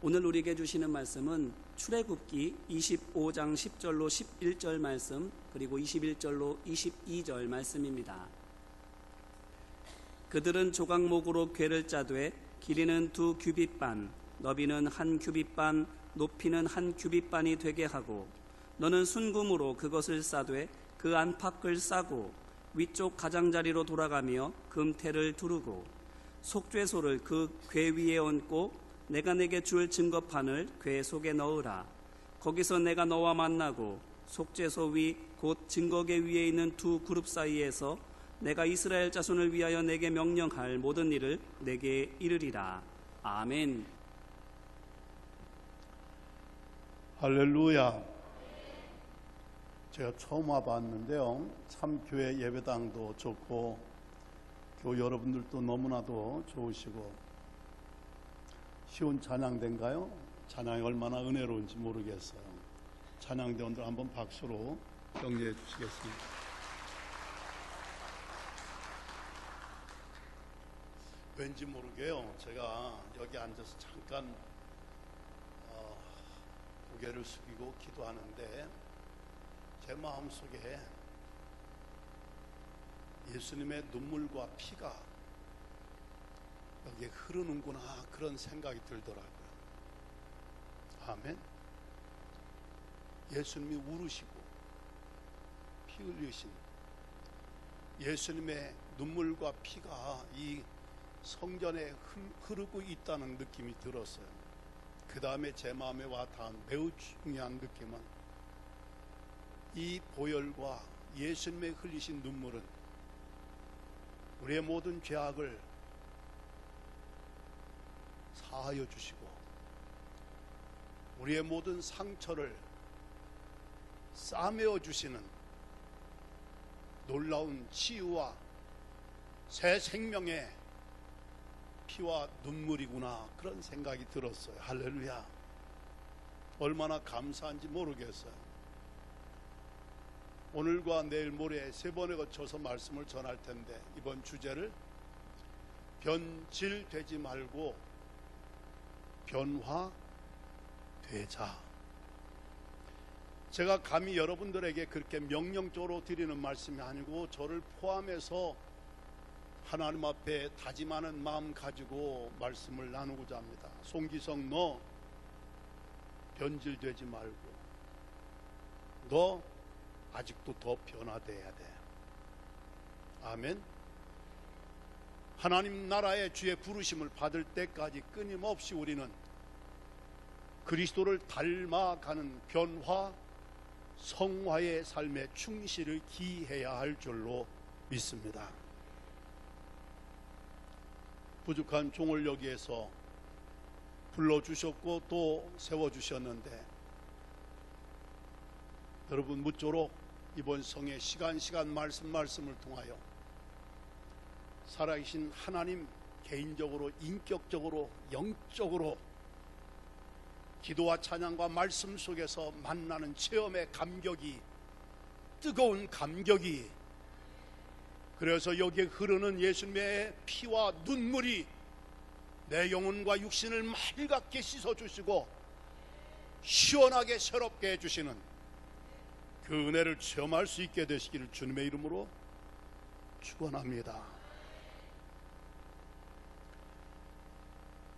오늘 우리에게 주시는 말씀은 출애굽기 25장 10절로 11절 말씀, 그리고 21절로 22절 말씀입니다. 그들은 조각목으로 궤를 짜되 길이는 2규빗반, 너비는 1규빗반, 높이는 1규빗반이 되게 하고, 너는 순금으로 그것을 싸되 그 안팎을 싸고 위쪽 가장자리로 돌아가며 금테를 두르고, 속죄소를 그 궤 위에 얹고 내가 내게 줄 증거판을 궤 속에 넣으라. 거기서 내가 너와 만나고 속죄소 위 곧 증거궤 위에 있는 두 그룹 사이에서 내가 이스라엘 자손을 위하여 내게 명령할 모든 일을 내게 이르리라. 아멘. 할렐루야. 제가 처음 와봤는데요, 참 교회 예배당도 좋고 교우 여러분들도 너무나도 좋으시고 쉬운 찬양대인가요? 찬양이 얼마나 은혜로운지 모르겠어요. 찬양대원들 한번 박수로 격려해 주시겠습니다. 왠지 모르게요, 제가 여기 앉아서 잠깐 고개를 숙이고 기도하는데 제 마음속에 예수님의 눈물과 피가 여기에 흐르는구나, 그런 생각이 들더라고요. 아멘. 예수님이 울으시고 피 흘리신 예수님의 눈물과 피가 이 성전에 흐르고 있다는 느낌이 들었어요. 그 다음에 제 마음에 와 닿은 매우 중요한 느낌은, 이 보혈과 예수님의 흘리신 눈물은 우리의 모든 죄악을 사하여 주시고 우리의 모든 상처를 싸매어 주시는 놀라운 치유와 새 생명의 피와 눈물이구나, 그런 생각이 들었어요. 할렐루야. 얼마나 감사한지 모르겠어요. 오늘과 내일 모레 3번에 거쳐서 말씀을 전할 텐데, 이번 주제를 변질되지 말고 변화되자. 제가 감히 여러분들에게 그렇게 명령적으로 드리는 말씀이 아니고, 저를 포함해서 하나님 앞에 다짐하는 마음 가지고 말씀을 나누고자 합니다. 송기성, 너 변질되지 말고 너 아직도 더 변화돼야 돼. 아멘. 하나님 나라의 주의 부르심을 받을 때까지 끊임없이 우리는 그리스도를 닮아가는 변화, 성화의 삶에 충실을 기해야 할 줄로 믿습니다. 부족한 종을 여기에서 불러주셨고 또 세워주셨는데, 여러분 무쪼록 이번 성의 시간 말씀을 통하여 살아계신 하나님 개인적으로, 인격적으로, 영적으로 기도와 찬양과 말씀 속에서 만나는 체험의 감격이, 뜨거운 감격이, 그래서 여기에 흐르는 예수님의 피와 눈물이 내 영혼과 육신을 맑게 씻어주시고 시원하게 새롭게 해주시는 그 은혜를 체험할 수 있게 되시기를 주님의 이름으로 축원합니다.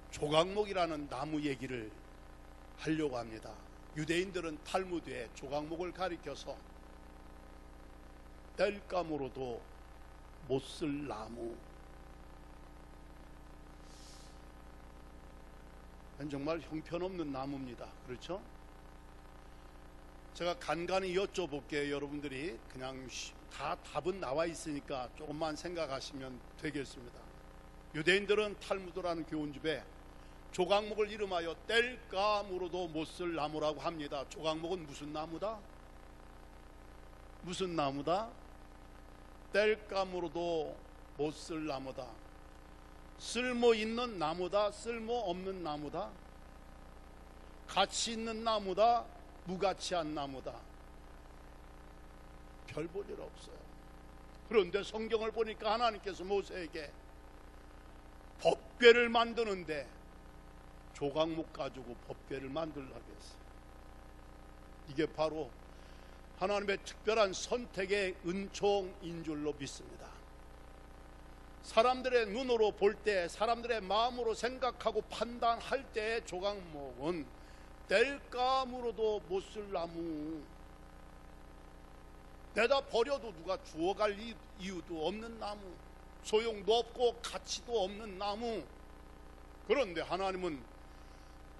조각목이라는 나무 얘기를 하려고 합니다. 유대인들은 탈무드에 조각목을 가리켜서 땔감으로도 못 쓸 나무, 정말 형편없는 나무입니다. 그렇죠? 제가 간간히 여쭤볼게요. 여러분들이 그냥 다 답은 나와 있으니까 조금만 생각하시면 되겠습니다. 유대인들은 탈무드라는 교훈집에 조각목을 이름하여 땔감으로도 못 쓸 나무라고 합니다. 조각목은 무슨 나무다? 무슨 나무다? 땔감으로도 못 쓸 나무다. 쓸모 있는 나무다, 쓸모 없는 나무다, 가치 있는 나무다, 무가치한 나무다. 별 볼 일 없어요. 그런데 성경을 보니까 하나님께서 모세에게 법궤를 만드는데 조각목 가지고 법궤를 만들려고 했어요. 이게 바로 하나님의 특별한 선택의 은총인 줄로 믿습니다. 사람들의 눈으로 볼 때, 사람들의 마음으로 생각하고 판단할 때 조각목은 뗄감으로도 못 쓸 나무, 내다 버려도 누가 주워갈 이유도 없는 나무, 소용도 없고 가치도 없는 나무. 그런데 하나님은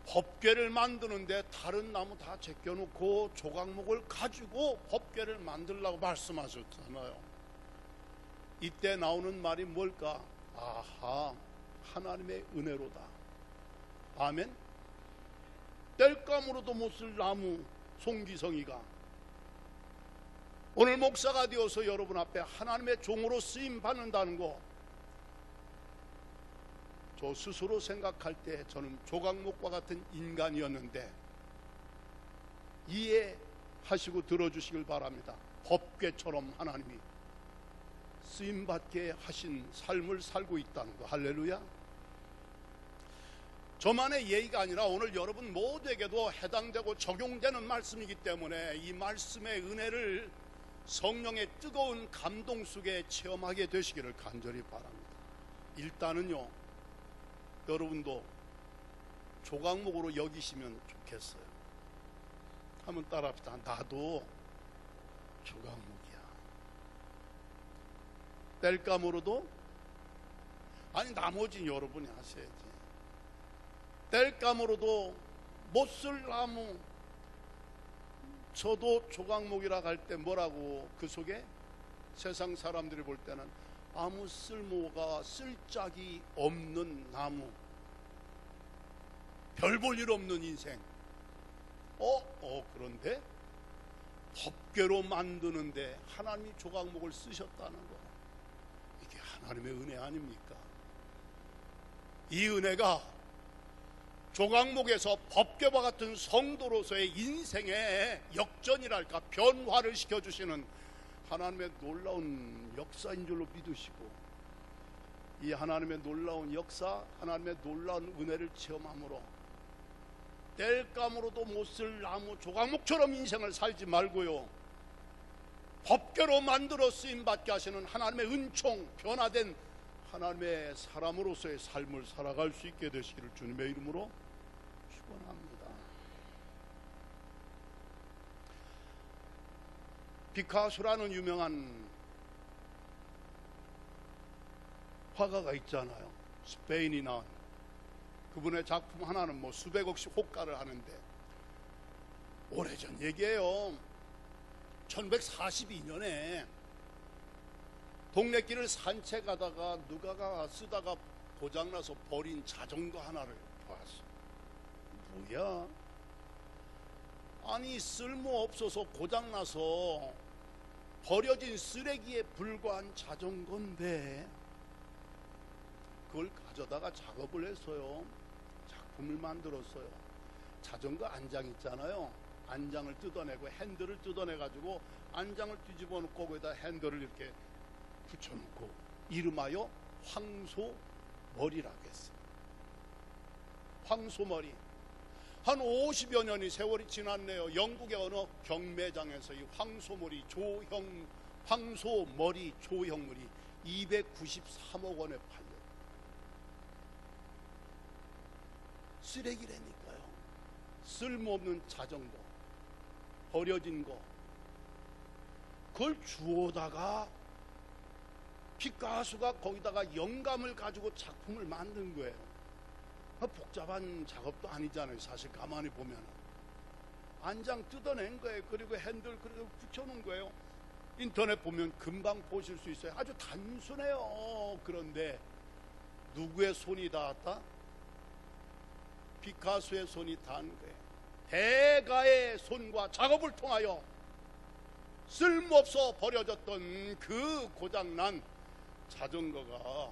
법궤를 만드는데 다른 나무 다 제껴놓고 조각목을 가지고 법궤를 만들라고 말씀하셨잖아요. 이때 나오는 말이 뭘까? 아하, 하나님의 은혜로다. 아멘. 뗄감으로도 못 쓸 나무 송기성이가 오늘 목사가 되어서 여러분 앞에 하나님의 종으로 쓰임 받는다는 거, 저 스스로 생각할 때 저는 조각목과 같은 인간이었는데 이해하시고 들어주시길 바랍니다. 법궤처럼 하나님이 쓰임받게 하신 삶을 살고 있다는 거. 할렐루야. 저만의 예의가 아니라 오늘 여러분 모두에게도 해당되고 적용되는 말씀이기 때문에 이 말씀의 은혜를 성령의 뜨거운 감동 속에 체험하게 되시기를 간절히 바랍니다. 일단은요, 여러분도 조각목으로 여기시면 좋겠어요. 한번 따라합시다. 나도 조각목이야. 뗄감으로도, 아니 나머지 여러분이 하셔야지. 뗄감으로도 못 쓸 나무. 저도 조각목이라 할 때 뭐라고, 그 속에 세상 사람들이 볼 때는 아무 쓸모가 쓸짝이 없는 나무, 별 볼 일 없는 인생. 그런데 법궤로 만드는데 하나님이 조각목을 쓰셨다는 거, 이게 하나님의 은혜 아닙니까? 이 은혜가 조각목에서 법궤와 같은 성도로서의 인생의 역전이랄까, 변화를 시켜주시는 하나님의 놀라운 역사인 줄로 믿으시고, 이 하나님의 놀라운 역사, 하나님의 놀라운 은혜를 체험함으로 뗄감으로도 못 쓸 나무 조각목처럼 인생을 살지 말고요, 법궤로 만들어 쓰임받게 하시는 하나님의 은총, 변화된 하나님의 사람으로서의 삶을 살아갈 수 있게 되시기를 주님의 이름으로 축원합니다. 피카소라는 유명한 화가가 있잖아요. 스페인이 나온 그분의 작품 하나는 뭐 수백억씩 호가를 하는데, 오래전 얘기예요. 1942년에 동네길을 산책하다가 누가가 쓰다가 고장나서 버린 자전거 하나를 보았어. 뭐야? 아니 쓸모없어서 고장나서 버려진 쓰레기에 불과한 자전거인데 그걸 가져다가 작업을 했어요. 작품을 만들었어요. 자전거 안장 있잖아요. 안장을 뜯어내고 핸들을 뜯어내가지고 안장을 뒤집어 놓고 거기다 핸들을 이렇게 붙여놓고 이름하여 황소머리라고 했어요. 황소머리. 한 50여 년이 세월이 지났네요. 영국의 어느 경매장에서 이 황소머리 조형물이 293억 원에 팔려요. 쓰레기라니까요. 쓸모없는 자전거, 버려진 거, 그걸 주워다가 피카소가 거기다가 영감을 가지고 작품을 만든 거예요. 복잡한 작업도 아니잖아요. 사실 가만히 보면 안장 뜯어낸 거예요. 그리고 핸들 그리고 붙여놓은 거예요. 인터넷 보면 금방 보실 수 있어요. 아주 단순해요. 그런데 누구의 손이 닿았다? 피카소의 손이 닿은 거예요. 대가의 손과 작업을 통하여 쓸모없어 버려졌던 그 고장난 자전거가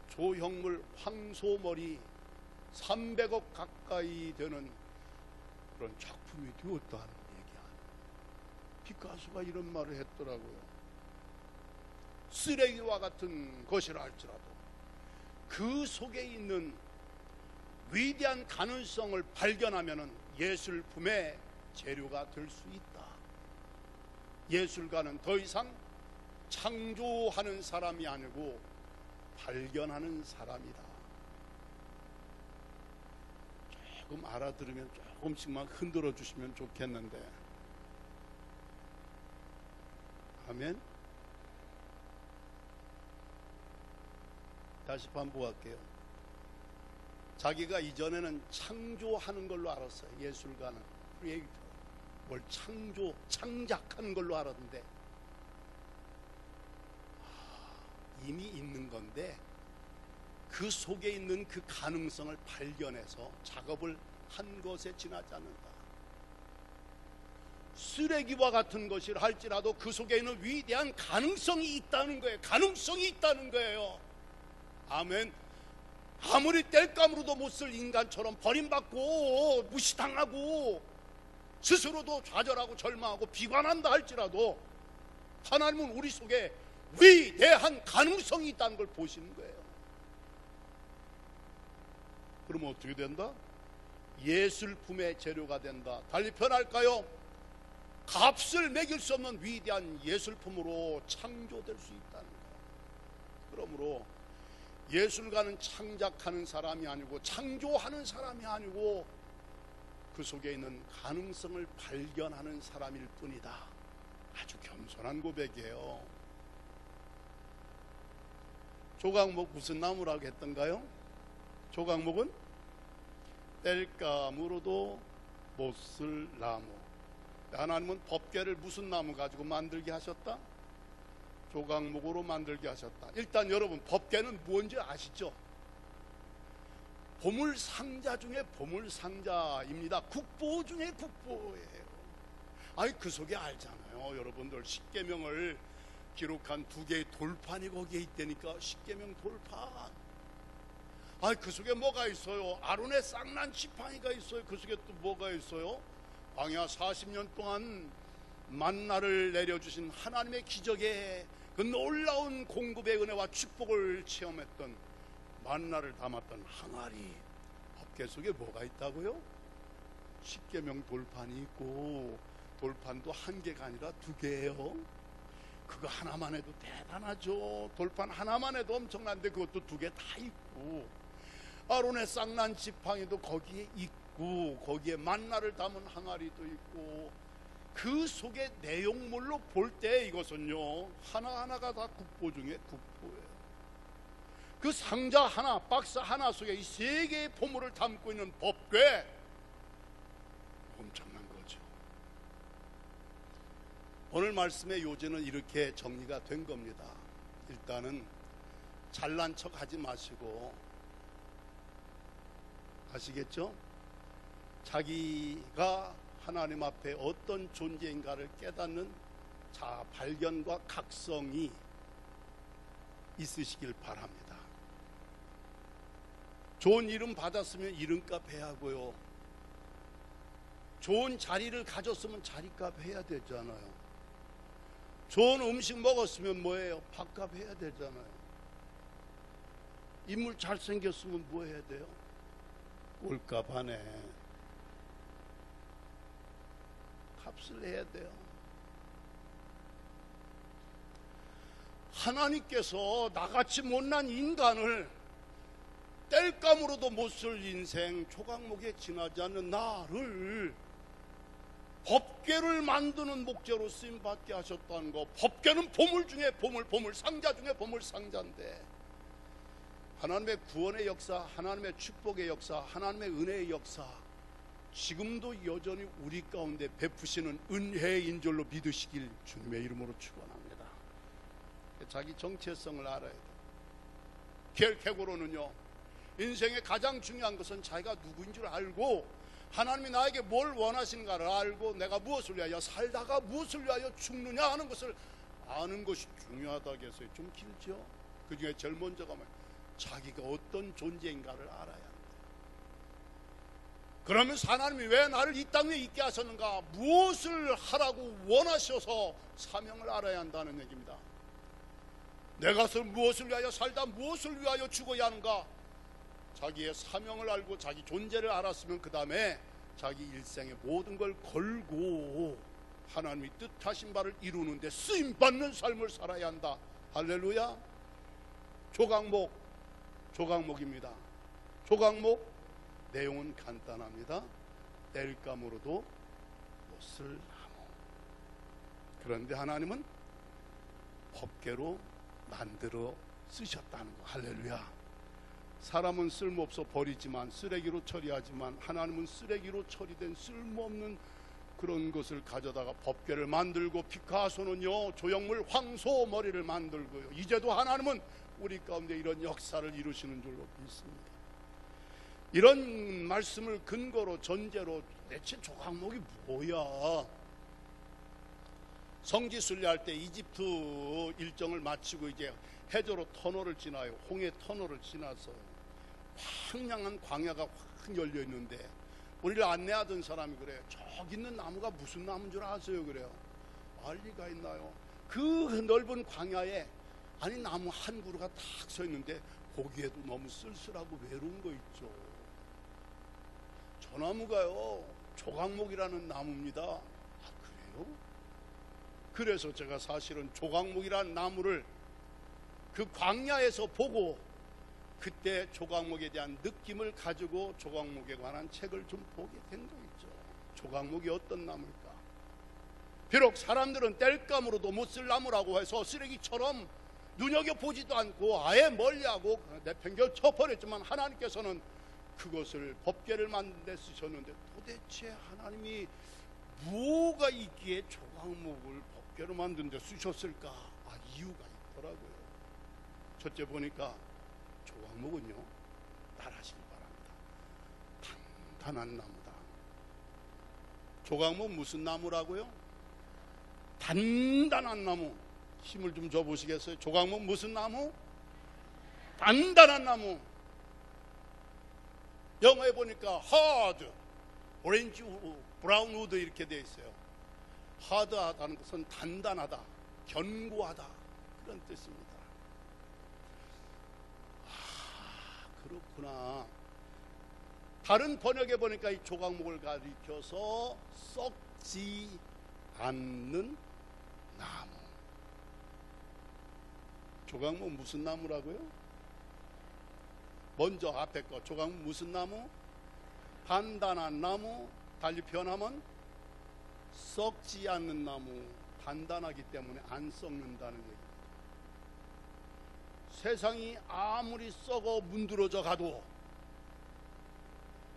조형물 황소머리 300억 가까이 되는 그런 작품이 되었다는 얘기야. 피카소가 이런 말을 했더라고요. 쓰레기와 같은 것이라 할지라도 그 속에 있는 위대한 가능성을 발견하면 예술품의 재료가 될 수 있다. 예술가는 더 이상 창조하는 사람이 아니고 발견하는 사람이다. 조금 알아들으면 조금씩만 흔들어 주시면 좋겠는데. 아멘. 다시 반복할게요. 자기가 이전에는 창조하는 걸로 알았어요. 예술가는 크리에이터, 뭘 창작하는 걸로 알았는데 이미 있는 건데 그 속에 있는 그 가능성을 발견해서 작업을 한 것에 지나지 않는다. 쓰레기와 같은 것이라 할지라도 그 속에 있는 위대한 가능성이 있다는 거예요. 가능성이 있다는 거예요. 아멘. 아무리 땔감으로도 못 쓸 인간처럼 버림받고 무시당하고 스스로도 좌절하고 절망하고 비관한다 할지라도 하나님은 우리 속에 위대한 가능성이 있다는 걸 보시는 거예요. 그러면 어떻게 된다? 예술품의 재료가 된다. 달리 표현할까요? 값을 매길 수 없는 위대한 예술품으로 창조될 수 있다는 거예요. 그러므로 예술가는 창작하는 사람이 아니고 창조하는 사람이 아니고 그 속에 있는 가능성을 발견하는 사람일 뿐이다. 아주 겸손한 고백이에요. 조각목 무슨 나무라고 했던가요? 조각목은 땔감으로도 못 쓸 나무. 하나님은 법궤를 무슨 나무 가지고 만들게 하셨다? 조각목으로 만들게 하셨다. 일단 여러분, 법궤는 뭔지 아시죠? 보물상자 중에 보물상자입니다. 국보 중에 국보예요. 아니, 그 속에 알잖아요. 여러분들, 십계명을 기록한 2개의 돌판이 거기에 있다니까. 십계명 돌판. 아니, 그 속에 뭐가 있어요? 아론의 쌍난 지팡이가 있어요. 그 속에 또 뭐가 있어요? 광야 40년 동안 만나를 내려주신 하나님의 기적의 그 놀라운 공급의 은혜와 축복을 체험했던 만나를 담았던 항아리. 법궤 속에 뭐가 있다고요? 십계명 돌판이 있고, 돌판도 1개가 아니라 2개예요. 그거 하나만 해도 대단하죠. 돌판 하나만 해도 엄청난데 그것도 2개 다 있고, 아론의 쌍난 지팡이도 거기에 있고, 거기에 만나를 담은 항아리도 있고, 그 속의 내용물로 볼 때 이것은요, 하나하나가 다 국보 중에 국보예요. 그 상자 하나, 박스 하나 속에 이 3개의 보물을 담고 있는 법궤, 엄청난 거죠. 오늘 말씀의 요지는 이렇게 정리가 된 겁니다. 일단은 잘난 척 하지 마시고, 아시겠죠? 자기가 하나님 앞에 어떤 존재인가를 깨닫는 자아 발견과 각성이 있으시길 바랍니다. 좋은 이름 받았으면 이름값 해야 하고요. 좋은 자리를 가졌으면 자리값 해야 되잖아요. 좋은 음식 먹었으면 뭐예요? 밥값 해야 되잖아요. 인물 잘생겼으면 뭐 해야 돼요? 꼴값 하네. 값을 해야 돼요. 하나님께서 나같이 못난 인간을 땔감으로도 못 쓸 인생, 조각목에 지나지 않는 나를 법궤를 만드는 목재로 쓰임받게 하셨다는 거. 법궤는 보물 중에 보물, 보물상자 중에 보물상자인데, 하나님의 구원의 역사, 하나님의 축복의 역사, 하나님의 은혜의 역사, 지금도 여전히 우리 가운데 베푸시는 은혜의 인줄로 믿으시길 주님의 이름으로 축원합니다. 자기 정체성을 알아야 돼요. 결국으로는요, 인생의 가장 중요한 것은 자기가 누구인 줄 알고, 하나님이 나에게 뭘 원하시는가를 알고, 내가 무엇을 위하여 살다가 무엇을 위하여 죽느냐 하는 것을 아는 것이 중요하다고 해서 좀 길죠. 그 중에 제일 먼저가 뭐예요? 자기가 어떤 존재인가를 알아야 합니다. 그러면서 하나님이 왜 나를 이 땅에 있게 하셨는가, 무엇을 하라고 원하셔서 사명을 알아야 한다는 얘기입니다. 내가 무엇을 위하여 살다 무엇을 위하여 죽어야 하는가, 자기의 사명을 알고 자기 존재를 알았으면 그 다음에 자기 일생의 모든 걸 걸고 하나님이 뜻하신 바를 이루는데 쓰임받는 삶을 살아야 한다. 할렐루야. 조각목입니다. 조각목 내용은 간단합니다. 땔감으로도 못쓸 나무. 그런데 하나님은 법궤로 만들어 쓰셨다는 거. 할렐루야. 사람은 쓸모없어 버리지만, 쓰레기로 처리하지만, 하나님은 쓰레기로 처리된 쓸모없는 그런 것을 가져다가 법궤를 만들고, 피카소는요 조형물 황소 머리를 만들고요. 이제도 하나님은 우리 가운데 이런 역사를 이루시는 줄로 믿습니다. 이런 말씀을 근거로 전제로 대체 조각목이 뭐야? 성지 순례할 때 이집트 일정을 마치고 이제 해저로 터널을 지나요. 홍해 터널을 지나서 황량한 광야가 확 열려 있는데 우리를 안내하던 사람이 그래요. 저기 있는 나무가 무슨 나무인 줄 아세요? 그래요. 알 리가 있나요? 그 넓은 광야에 아니 나무 한 그루가 딱 서 있는데 보기에도 너무 쓸쓸하고 외로운 거 있죠. 저 나무가요 조각목이라는 나무입니다. 아 그래요? 그래서 제가 사실은 조각목이라는 나무를 그 광야에서 보고 그때 조각목에 대한 느낌을 가지고 조각목에 관한 책을 좀 보게 된 거 있죠. 조각목이 어떤 나무일까? 비록 사람들은 땔감으로도 못 쓸 나무라고 해서 쓰레기처럼 눈여겨보지도 않고 아예 멀리하고 내팽겨 쳐버렸지만 하나님께서는 그것을 법궤를 만든 데 쓰셨는데 도대체 하나님이 뭐가 있기에 조각목을 법궤로 만든 데 쓰셨을까? 아 이유가 있더라고요. 첫째 보니까 조각목은요 따라하시기 바랍니다. 단단한 나무다. 조각목 무슨 나무라고요? 단단한 나무. 힘을 좀 줘보시겠어요? 조각목 무슨 나무? 단단한 나무. 영어에 보니까 hard, orange, brown wood 이렇게 되어 있어요. hard하다는 것은 단단하다, 견고하다 그런 뜻입니다. 그렇구나. 다른 번역에 보니까 이 조각목을 가리켜서 썩지 않는 나무. 조각목 무슨 나무라고요? 먼저 앞에 거 조각목 무슨 나무? 단단한 나무. 달리 표현하면 썩지 않는 나무. 단단하기 때문에 안 썩는다는 얘기입니다. 세상이 아무리 썩어 문드러져 가도,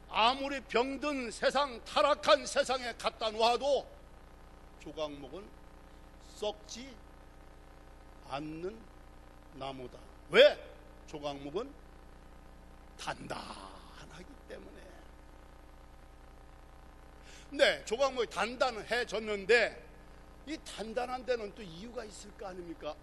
아무리 병든 세상, 타락한 세상에 갖다 놓아도 조각목은 썩지 않는 나무다. 왜? 조각목은 단단하기 때문에. 네, 조각목이 단단해졌는데 이 단단한 데는 또 이유가 있을 거 아닙니까?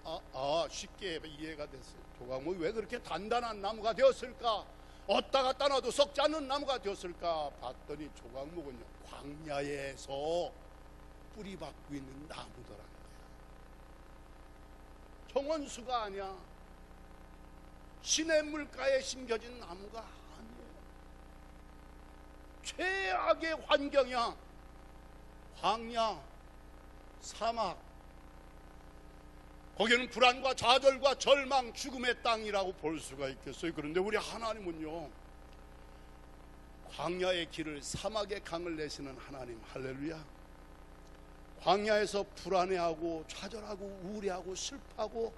쉽게 이해가 됐어요. 조각목이 왜 그렇게 단단한 나무가 되었을까? 어디다 갖다 놔도 썩지 않는 나무가 되었을까? 봤더니 조각목은요 광야에서 뿌리 박고 있는 나무더라는 거예요. 정원수가 아니야. 시냇물가에 심겨진 나무가 아니에요. 최악의 환경이야. 광야, 사막. 거기는 불안과 좌절과 절망, 죽음의 땅이라고 볼 수가 있겠어요. 그런데 우리 하나님은요 광야의 길을, 사막의 강을 내시는 하나님. 할렐루야. 광야에서 불안해하고 좌절하고 우울해하고 슬퍼하고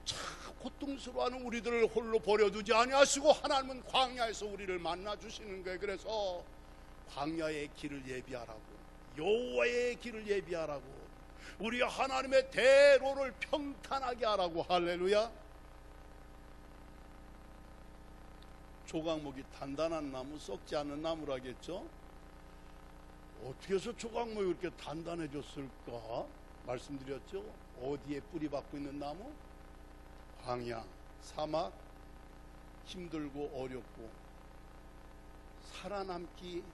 참 고통스러워하는 우리들을 홀로 버려두지 아니하시고 하나님은 광야에서 우리를 만나주시는 거예요. 그래서 광야의 길을 예비하라고, 여호와의 길을 예비하라고, 우리 하나님의 대로를 평탄하게 하라고. 할렐루야. 조각목이 단단한 나무, 썩지 않는 나무라겠죠. 어떻게 해서 조각목이 그렇게 단단해졌을까? 말씀드렸죠. 어디에 뿌리 박고 있는 나무? 광야, 사막, 힘들고 어렵고 살아남기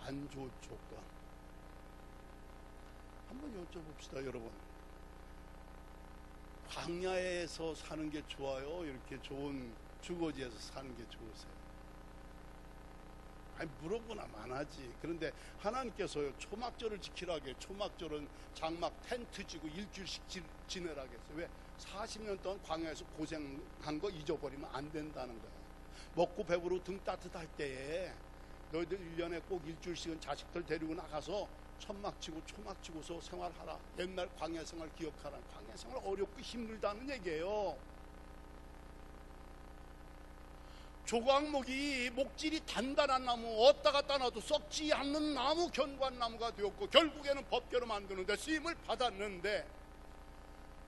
안 좋은 조건. 한번 여쭤봅시다, 여러분. 광야에서 사는 게 좋아요? 이렇게 좋은 주거지에서 사는 게 좋으세요? 아니, 물어보나만 하지. 그런데 하나님께서요, 초막절을 지키라게, 초막절은 장막 텐트 지고 일주일씩 지내라게 했어요. 왜? 40년 동안 광야에서 고생한 거 잊어버리면 안 된다는 거야. 먹고 배부르고 등 따뜻할 때에 너희들 1년에 꼭 일주일씩은 자식들 데리고 나가서 천막 치고 초막 치고서 생활하라. 옛날 광야 생활 기억하라. 광야 생활 어렵고 힘들다는 얘기예요. 조각목이 목질이 단단한 나무, 어디다 갖다 놔도 썩지 않는 나무, 견고한 나무가 되었고 결국에는 법궤로 만드는데 쓰임을 받았는데,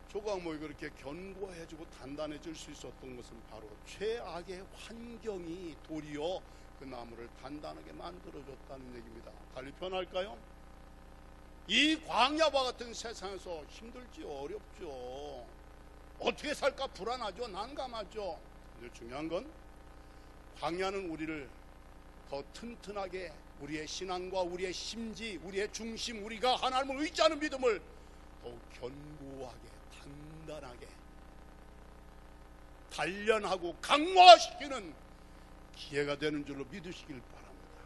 조각목이 그렇게 견고해지고 단단해질 수 있었던 것은 바로 최악의 환경이 도리어 그 나무를 단단하게 만들어줬다는 얘기입니다. 달리 표현할까요? 이 광야와 같은 세상에서 힘들지요, 어렵죠. 어떻게 살까 불안하죠, 난감하죠. 근데 중요한 건 광야는 우리를 더 튼튼하게, 우리의 신앙과 우리의 심지, 우리의 중심, 우리가 하나님을 의지하는 믿음을 더욱 견고하게, 단단하게, 단련하고 강화시키는 기회가 되는 줄로 믿으시길 바랍니다.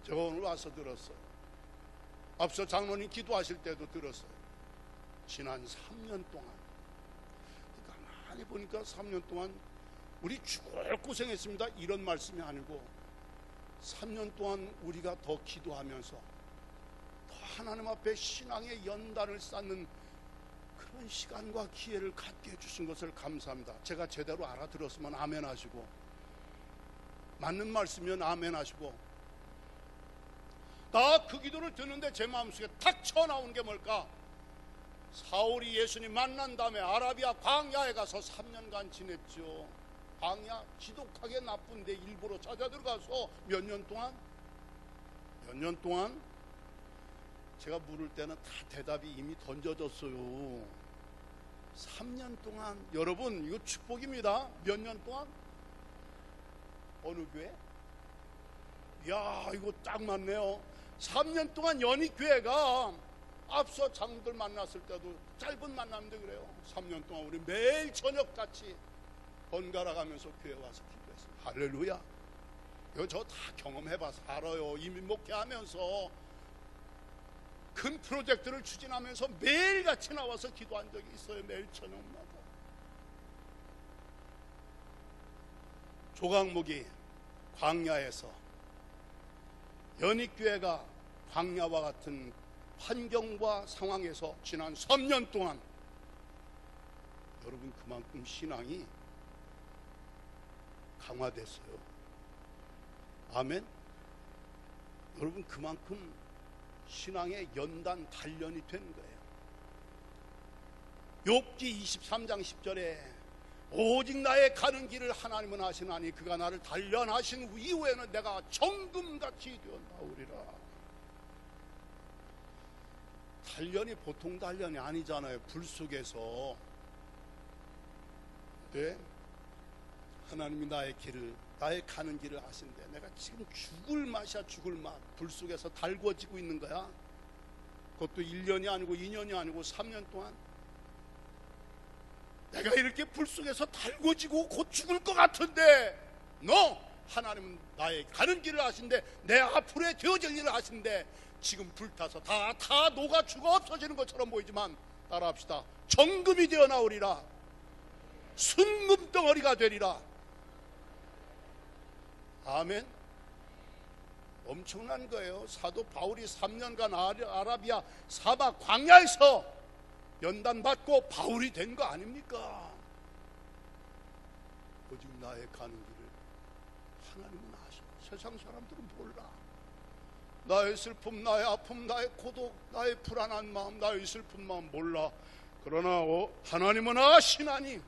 제가 오늘 와서 들었어요. 앞서 장로님 기도하실 때도 들었어요. 지난 3년 동안, 가만히 보니까 3년 동안 우리 죽을 고생했습니다, 이런 말씀이 아니고 3년 동안 우리가 더 기도하면서 더 하나님 앞에 신앙의 연단을 쌓는 그런 시간과 기회를 갖게 해주신 것을 감사합니다. 제가 제대로 알아들었으면 아멘 하시고, 맞는 말씀이면 아멘 하시고. 나 그 기도를 듣는데 제 마음속에 탁 쳐나온 게 뭘까? 사울이 예수님 만난 다음에 아라비아 광야에 가서 3년간 지냈죠. 광야 지독하게 나쁜데 일부러 찾아 들어가서 몇 년 동안 제가 물을 때는 다 대답이 이미 던져졌어요. 3년 동안. 여러분, 이거 축복입니다. 몇 년 동안? 어느 교회? 이야, 이거 딱 맞네요. 3년 동안 연희교회가 앞서 장들 만났을 때도 짧은 만남인데 그래요. 3년 동안 우리 매일 저녁같이 번갈아 가면서 교회 와서 기도했습니다. 할렐루야. 이거 저 다 경험해봐서 알아요. 이미 목회하면서 큰 프로젝트를 추진하면서 매일같이 나와서 기도한 적이 있어요. 매일 저녁마다. 조각목이 광야에서, 연희교회가 광야와 같은 환경과 상황에서 지난 3년 동안, 여러분 그만큼 신앙이 강화됐어요. 아멘. 여러분 그만큼 신앙의 연단 단련이 된 거예요. 욥기 23장 10절에 오직 나의 가는 길을 하나님은 아시나니 그가 나를 단련하신 이후에는 내가 정금같이 되었나오리라. 단련이 보통 단련이 아니잖아요. 불 속에서. 네? 하나님이 나의 가는 길을 아신대. 내가 지금 죽을 맛이야, 죽을 맛. 불 속에서 달궈지고 있는 거야. 그것도 1년이 아니고 2년이 아니고 3년 동안. 내가 이렇게 불 속에서 달궈지고 곧 죽을 것 같은데, 하나님은 나의 가는 길을 아신대, 내 앞으로 되어질 일을 아신대. 지금 불타서 다 녹아 죽어 없어지는 것처럼 보이지만 따라합시다. 정금이 되어 나오리라. 순금 덩어리가 되리라. 아멘. 엄청난 거예요. 사도 바울이 3년간 아라비아 사막 광야에서 연단받고 바울이 된 거 아닙니까? 오직 나의 가는 길을 하나님은 아시고 세상 사람들은 몰라. 나의 슬픔, 나의 아픔, 나의 고독, 나의 불안한 마음, 나의 슬픈 마음 몰라. 그러나 하나님은 아시나니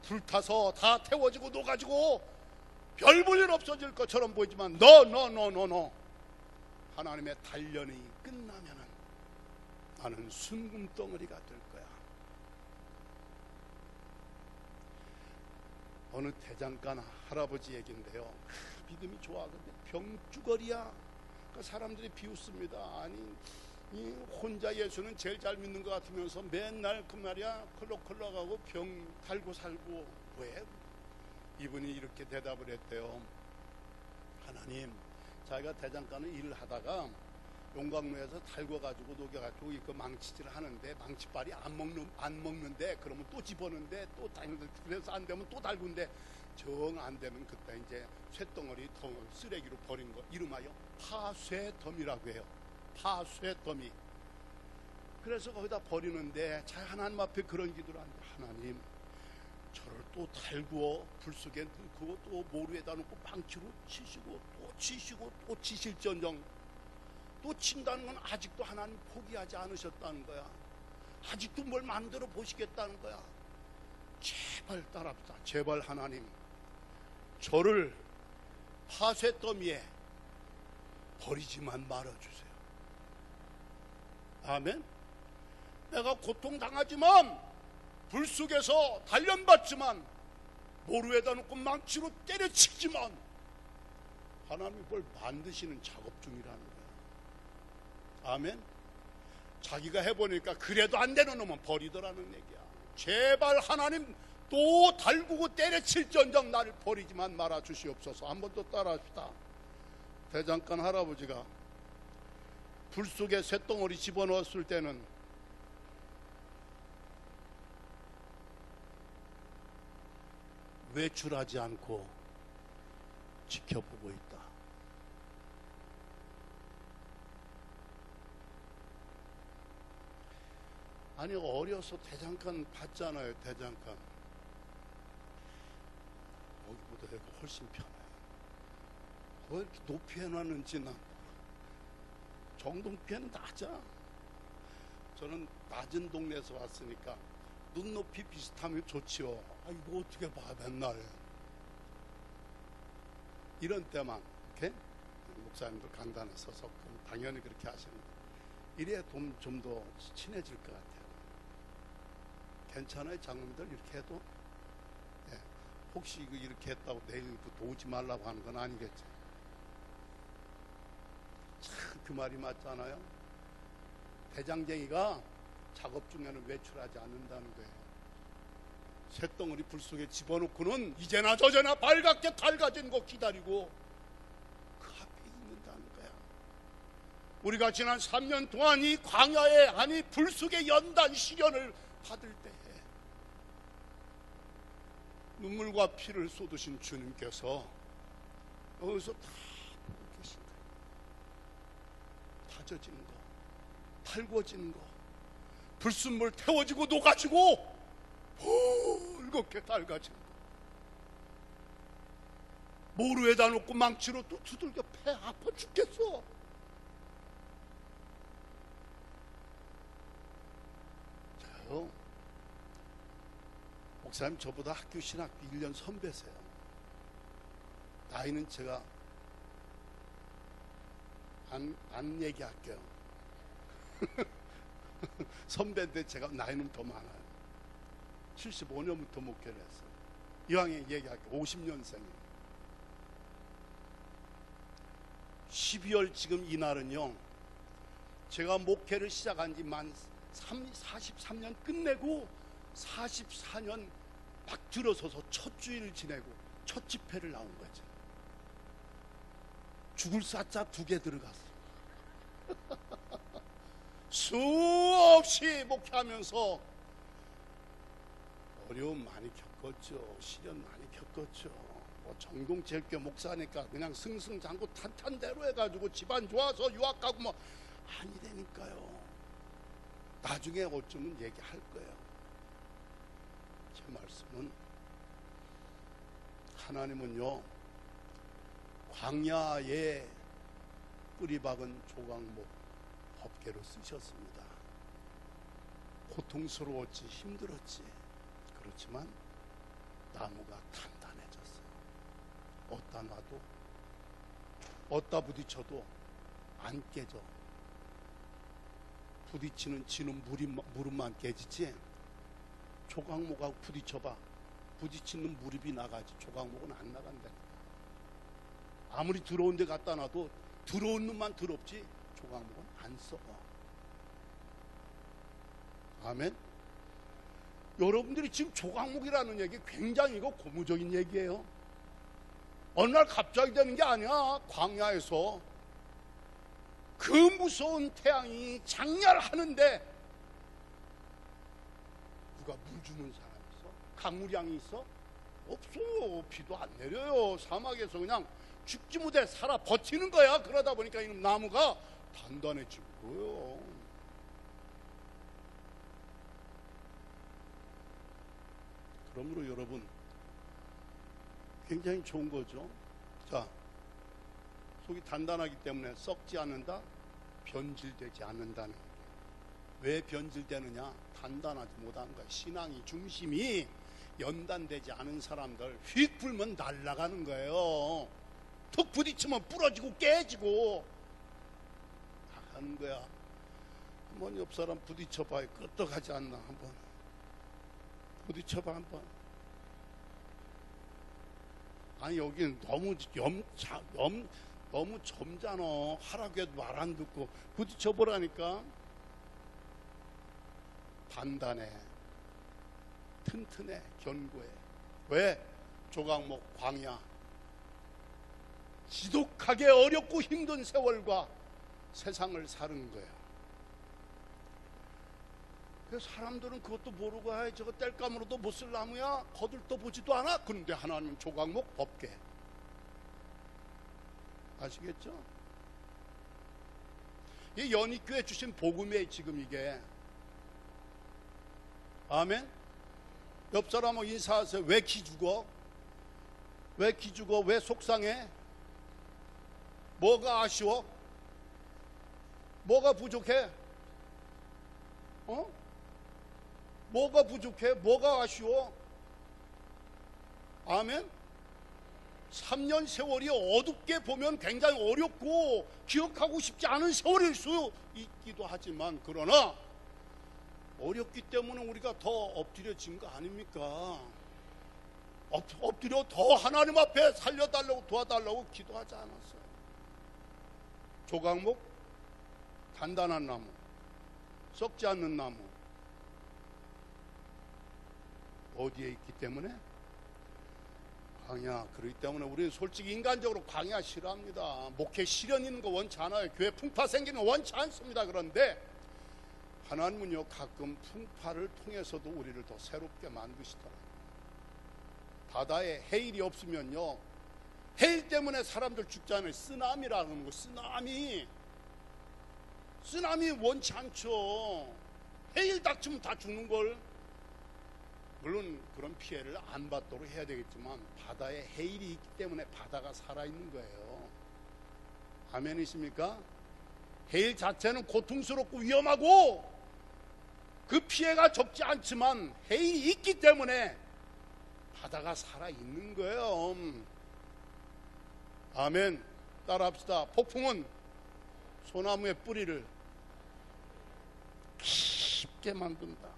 불타서 다 태워지고 녹아지고 별 볼 일 없어질 것처럼 보이지만 너 하나님의 단련이 끝나면은 나는 순금덩어리가 될 거야. 어느 대장간 할아버지 얘기인데요. 믿음이 좋아. 근데 병주거리야. 그러니까 사람들이 비웃습니다. 아니 이 혼자 예수는 제일 잘 믿는 것 같으면서 맨날 그 말이야 컬럭컬럭하고 병 달고 살고 왜? 이분이 이렇게 대답을 했대요. 하나님, 자기가 대장간을 일을 하다가 용광로에서 달궈가지고 녹여가지고 이거 망치질을 하는데 망치발이 안 먹는데 그러면 또 집어넣는데 또 달는데 그래서 안 되면 또 달군데 정 안 되면 그때 이제 쇳덩어리 쓰레기로 버린 거 이름하여 파쇄더미라고 해요. 파쇄더미. 그래서 거기다 버리는데 자 하나님 앞에 그런 기도를 한다. 하나님, 저를 또 달구어 불 속에 넣고 또 모루에다 놓고 망치로 치시고 또 치시고 또 치실전정 또 친다는 건 아직도 하나님 포기하지 않으셨다는 거야. 아직도 뭘 만들어 보시겠다는 거야. 제발 따라합시다. 제발 하나님, 저를 파쇄더미에 버리지만 말아주세요. 아멘. 내가 고통당하지만 불 속에서 단련받지만 모루에다 놓고 망치로 때려치지만 하나님이 뭘 만드시는 작업 중이라는 거야. 아멘. 자기가 해보니까 그래도 안 되는 놈은 버리더라는 얘기야. 제발 하나님 또 달구고 때려칠전정 나를 버리지만 말아 주시옵소서. 한 번 더 따라합시다. 대장간 할아버지가 불 속에 쇳덩어리 집어넣었을 때는 외출하지 않고 지켜보고 있다. 아니 어려서 대장간 봤잖아요. 대장간 여기보다 여기 훨씬 편해. 왜 이렇게 높이 해놨는지 난 정동피에는 낮아. 저는 낮은 동네에서 왔으니까 눈높이 비슷하면 좋지요. 아 이거 어떻게 봐 맨날 이런 때만 이렇게 목사님들 강단에 서서 당연히 그렇게 하시는데 이래야 좀 더 친해질 것 같아요. 괜찮아요 장로님들 이렇게 해도? 예. 혹시 이거 이렇게 했다고 내일부터 오지 말라고 하는 건 아니겠지? 참 그 말이 맞잖아요. 대장쟁이가 작업 중에는 외출하지 않는다는 거예요. 쇳덩어리 불 속에 집어넣고는 이제나 저제나 발갛게 달가진 거 기다리고 그 앞에 있는다는 거야. 우리가 지난 3년 동안 이 광야에 아니 불 속에 연단 시련을 받을 때에 눈물과 피를 쏟으신 주님께서 여기서 다 보고 계신다. 다져지는 거, 달궈지는 거, 불순물 태워지고 녹아지고 붉게 달가지는 거, 모루에다 놓고 망치로 또 두들겨 패 아파 죽겠어. 자요, 목사님 저보다 학교 신학교 1년 선배세요. 나이는 제가 안 얘기할게요. 선배인데 제가 나이는 더 많아요. 75년부터 목회를 했어요. 이왕에 얘기할게요. 50년생이에요. 12월 지금 이날은요, 제가 목회를 시작한 지 만 43년 끝내고 44년 막 들어서서 첫 주일을 지내고 첫 집회를 나온 거죠. 죽을 사자 2개 들어갔어. 수없이 목회하면서 어려움 많이 겪었죠. 시련 많이 겪었죠. 뭐 정동체육교 목사니까 그냥 승승장구 탄탄대로 해가지고 집안 좋아서 유학가고 뭐 아니라니까요. 나중에 어쩌면 얘기할 거예요. 제 말씀은 하나님은요, 광야에 뿌리박은 조각목 법궤로 쓰셨습니다. 고통스러웠지, 힘들었지. 그렇지만 나무가 단단해졌어요. 어디다 놔도, 어디다 부딪혀도 안 깨져. 부딪히는 지는 무릎만 깨지지, 조각목하고 부딪혀봐. 부딪히는 무릎이 나가지 조각목은 안 나간다니까. 아무리 더러운 데 갖다 놔도 더러운 놈만 더럽지 조각목은 안 썩어. 아멘. 여러분들이 지금 조각목이라는 얘기 굉장히 이거 고무적인 얘기예요. 어느 날 갑자기 되는 게 아니야. 광야에서 그 무서운 태양이 장렬하는데 누가 물 주는 사람 있어? 강물양이 있어? 없어요. 비도 안 내려요. 사막에서 그냥 죽지 못해 살아 버티는 거야. 그러다 보니까 이 나무가 단단해지고 거예요. 그러므로 여러분 굉장히 좋은 거죠. 자, 속이 단단하기 때문에 썩지 않는다, 변질되지 않는다는 거예요. 왜 변질되느냐? 단단하지 못한 거예요. 신앙이 중심이 연단되지 않은 사람들 휙 불면 날아가는 거예요. 툭 부딪히면 부러지고 깨지고 나가는 거야. 한번 옆 사람 부딪혀봐요. 끄떡하지 않나? 한번 부딪혀봐 한번. 아니 여기는 너무 너무 점잖아. 하라고 해도 말 안 듣고. 부딪혀보라니까. 단단해, 튼튼해, 견고해. 왜? 조각목 광야, 지독하게 어렵고 힘든 세월과 세상을 사는 거야. 그래서 사람들은 그것도 모르고 아 저거 땔감으로도 못 쓸 나무야, 거들떠 보지도 않아. 그런데 하나님 조각목 법계. 아시겠죠? 이 연희교회 주신 복음이에요 지금 이게. 아멘. 옆 사람하고 인사하세요. 왜 기죽어? 왜 기죽어? 왜 속상해? 뭐가 아쉬워? 뭐가 부족해? 뭐가 부족해? 뭐가 아쉬워? 아멘. 3년 세월이 어둡게 보면 굉장히 어렵고 기억하고 싶지 않은 세월일 수 있기도 하지만, 그러나 어렵기 때문에 우리가 더 엎드려진 거 아닙니까? 엎드려 더 하나님 앞에 살려달라고 도와달라고 기도하지 않았어요. 조각목, 단단한 나무, 썩지 않는 나무, 어디에 있기 때문에? 광야. 그렇기 때문에 우리는 솔직히 인간적으로 광야 싫어합니다. 목회 시련 있는 거 원치 않아요. 교회 풍파 생기는 거 원치 않습니다. 그런데 하나님은요 가끔 풍파를 통해서도 우리를 더 새롭게 만드시더라고요. 바다에 해일이 없으면요, 해일 때문에 사람들 죽잖아요. 쓰나미라는 거. 쓰나미 원치 않죠. 해일 닥치면 다 죽는걸. 물론 그런 피해를 안 받도록 해야 되겠지만 바다에 해일이 있기 때문에 바다가 살아있는 거예요. 아멘이십니까? 해일 자체는 고통스럽고 위험하고 그 피해가 적지 않지만 해일이 있기 때문에 바다가 살아있는 거예요. 아멘. 따라합시다. 폭풍은 소나무의 뿌리를 깊게 만든다.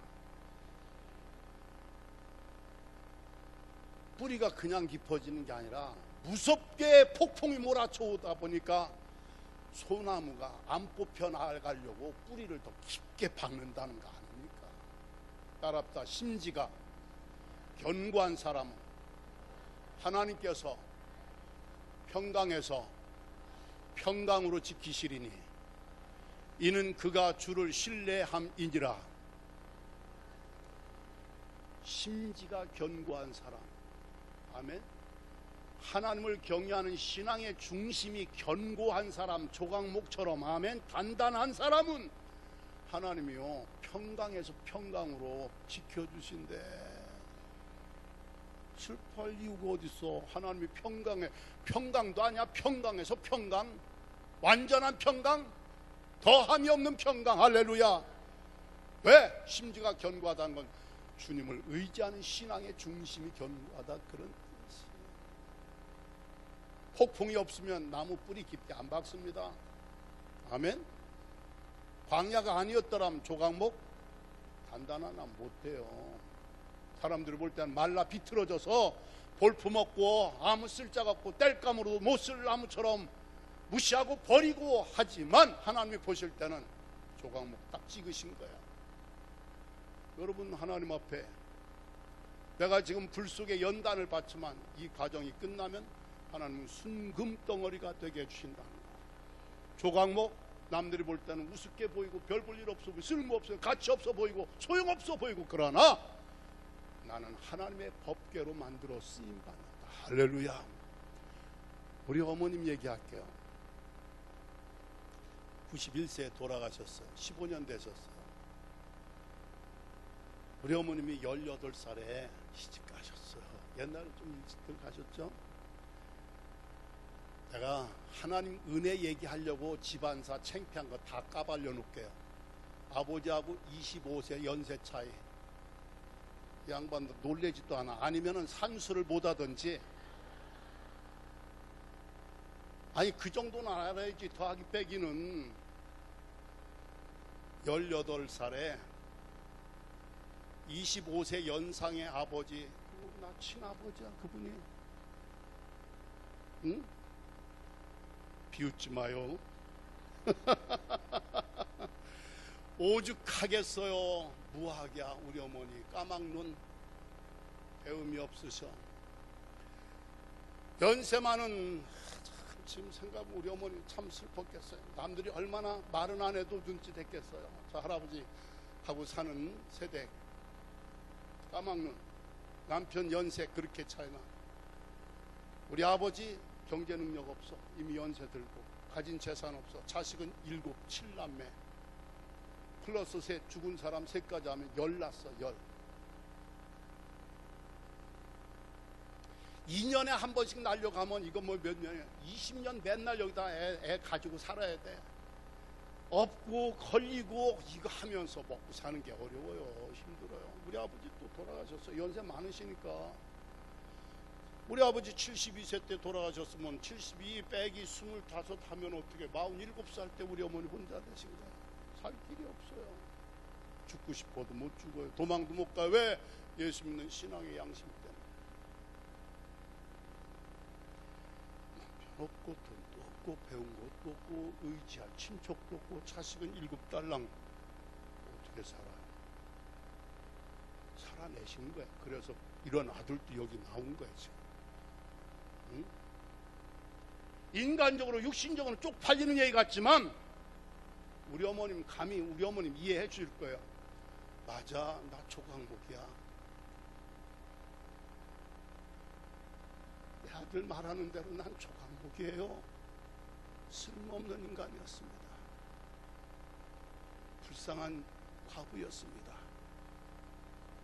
뿌리가 그냥 깊어지는 게 아니라 무섭게 폭풍이 몰아쳐오다 보니까 소나무가 안 뽑혀 나가려고 뿌리를 더 깊게 박는다는 거 아닙니까? 따라합시다. 심지가 견고한 사람은 하나님께서 평강에서 평강으로 지키시리니 이는 그가 주를 신뢰함이니라. 심지가 견고한 사람. 아멘. 하나님을 경외하는 신앙의 중심이 견고한 사람, 조각목처럼, 아멘, 단단한 사람은 하나님이요 평강에서 평강으로 지켜주신대. 슬퍼할 이유가 어딨어. 하나님이 평강도 아니야. 평강에서 평강, 완전한 평강, 더함이 없는 평강. 할렐루야. 왜? 심지가 견고하다는 건 주님을 의지하는 신앙의 중심이 견고하다, 그런 뜻이에요. 폭풍이 없으면 나무 뿌리 깊게 안 박습니다. 아멘. 광야가 아니었더라면 조각목 단단한 나무 못해요. 사람들이 볼 때는 말라 비틀어져서 볼품없고 아무 쓸자가 없고 땔감으로도 못 쓸 나무처럼 무시하고 버리고 하지만 하나님이 보실 때는 조각목 딱 찍으신 거야. 여러분, 하나님 앞에 내가 지금 불 속에 연단을 받지만 이 과정이 끝나면 하나님은 순금덩어리가 되게 해주신다는 거예요. 조각목, 남들이 볼 때는 우습게 보이고 별 볼 일 없어 보이고 쓸모없어 가치 없어 보이고 소용없어 보이고, 그러나 나는 하나님의 법궤로 만들어 쓰임받는다. 할렐루야. 우리 어머님 얘기할게요. 91세에 돌아가셨어요. 15년 되셨어요. 우리 어머님이 18살에 시집 가셨어요. 옛날에 좀 일찍들 가셨죠? 내가 하나님 은혜 얘기하려고 집안사 창피한 거 다 까발려 놓을게요. 아버지하고 25세 연세 차이. 이 양반도 놀래지도 않아. 아니면은 산수를 못 하든지. 아니, 그 정도는 알아야지. 더하기 빼기는. 18살에 25세 연상의 아버지, 나 친아버지야 그분이. 응? 비웃지 마요. 오죽하겠어요. 무학이야 우리 어머니. 까막눈, 배움이 없으셔. 연세 많은, 지금 생각하면 우리 어머니 참 슬펐겠어요. 남들이 얼마나 말은 안 해도 눈짓했겠어요. 저 할아버지하고 사는 세대, 까막눈, 남편 연세 그렇게 차이나. 우리 아버지 경제 능력 없어. 이미 연세 들고 가진 재산 없어. 자식은 7, 7남매 플러스 셋, 죽은 사람 셋까지 하면 10 낳았어. 10. 2년에 한 번씩 날려가면 이거 뭐 몇 년이야. 20년 맨날 여기다 애 가지고 살아야 돼. 없고 걸리고 이거 하면서 먹고 사는 게 어려워요. 힘들어요. 우리 아버지 또 돌아가셨어요. 연세 많으시니까. 우리 아버지 72세 때 돌아가셨으면 72 빼기 25 하면 어떻게 47살 때 우리 어머니 혼자 되신 거예요. 살 길이 없어요. 죽고 싶어도 못 죽어요. 도망도 못 가요. 왜? 예수 믿는 신앙의 양심 때문에. 남편 없고 돈도 없고 배운 것도 없고 의지할 친척도 없고 자식은 7달랑 어떻게 살아요? 살아내신 거예요. 그래서 이런 아들도 여기 나온 거예요 지금. 응? 인간적으로 육신적으로 쪽팔리는 얘기 같지만 우리 어머님 감히 우리 어머님 이해해 줄 거예요. 맞아, 나 조각목이야. 내 아들 말하는 대로 난 조각목이에요. 쓸모없는 인간이었습니다. 불쌍한 과부였습니다.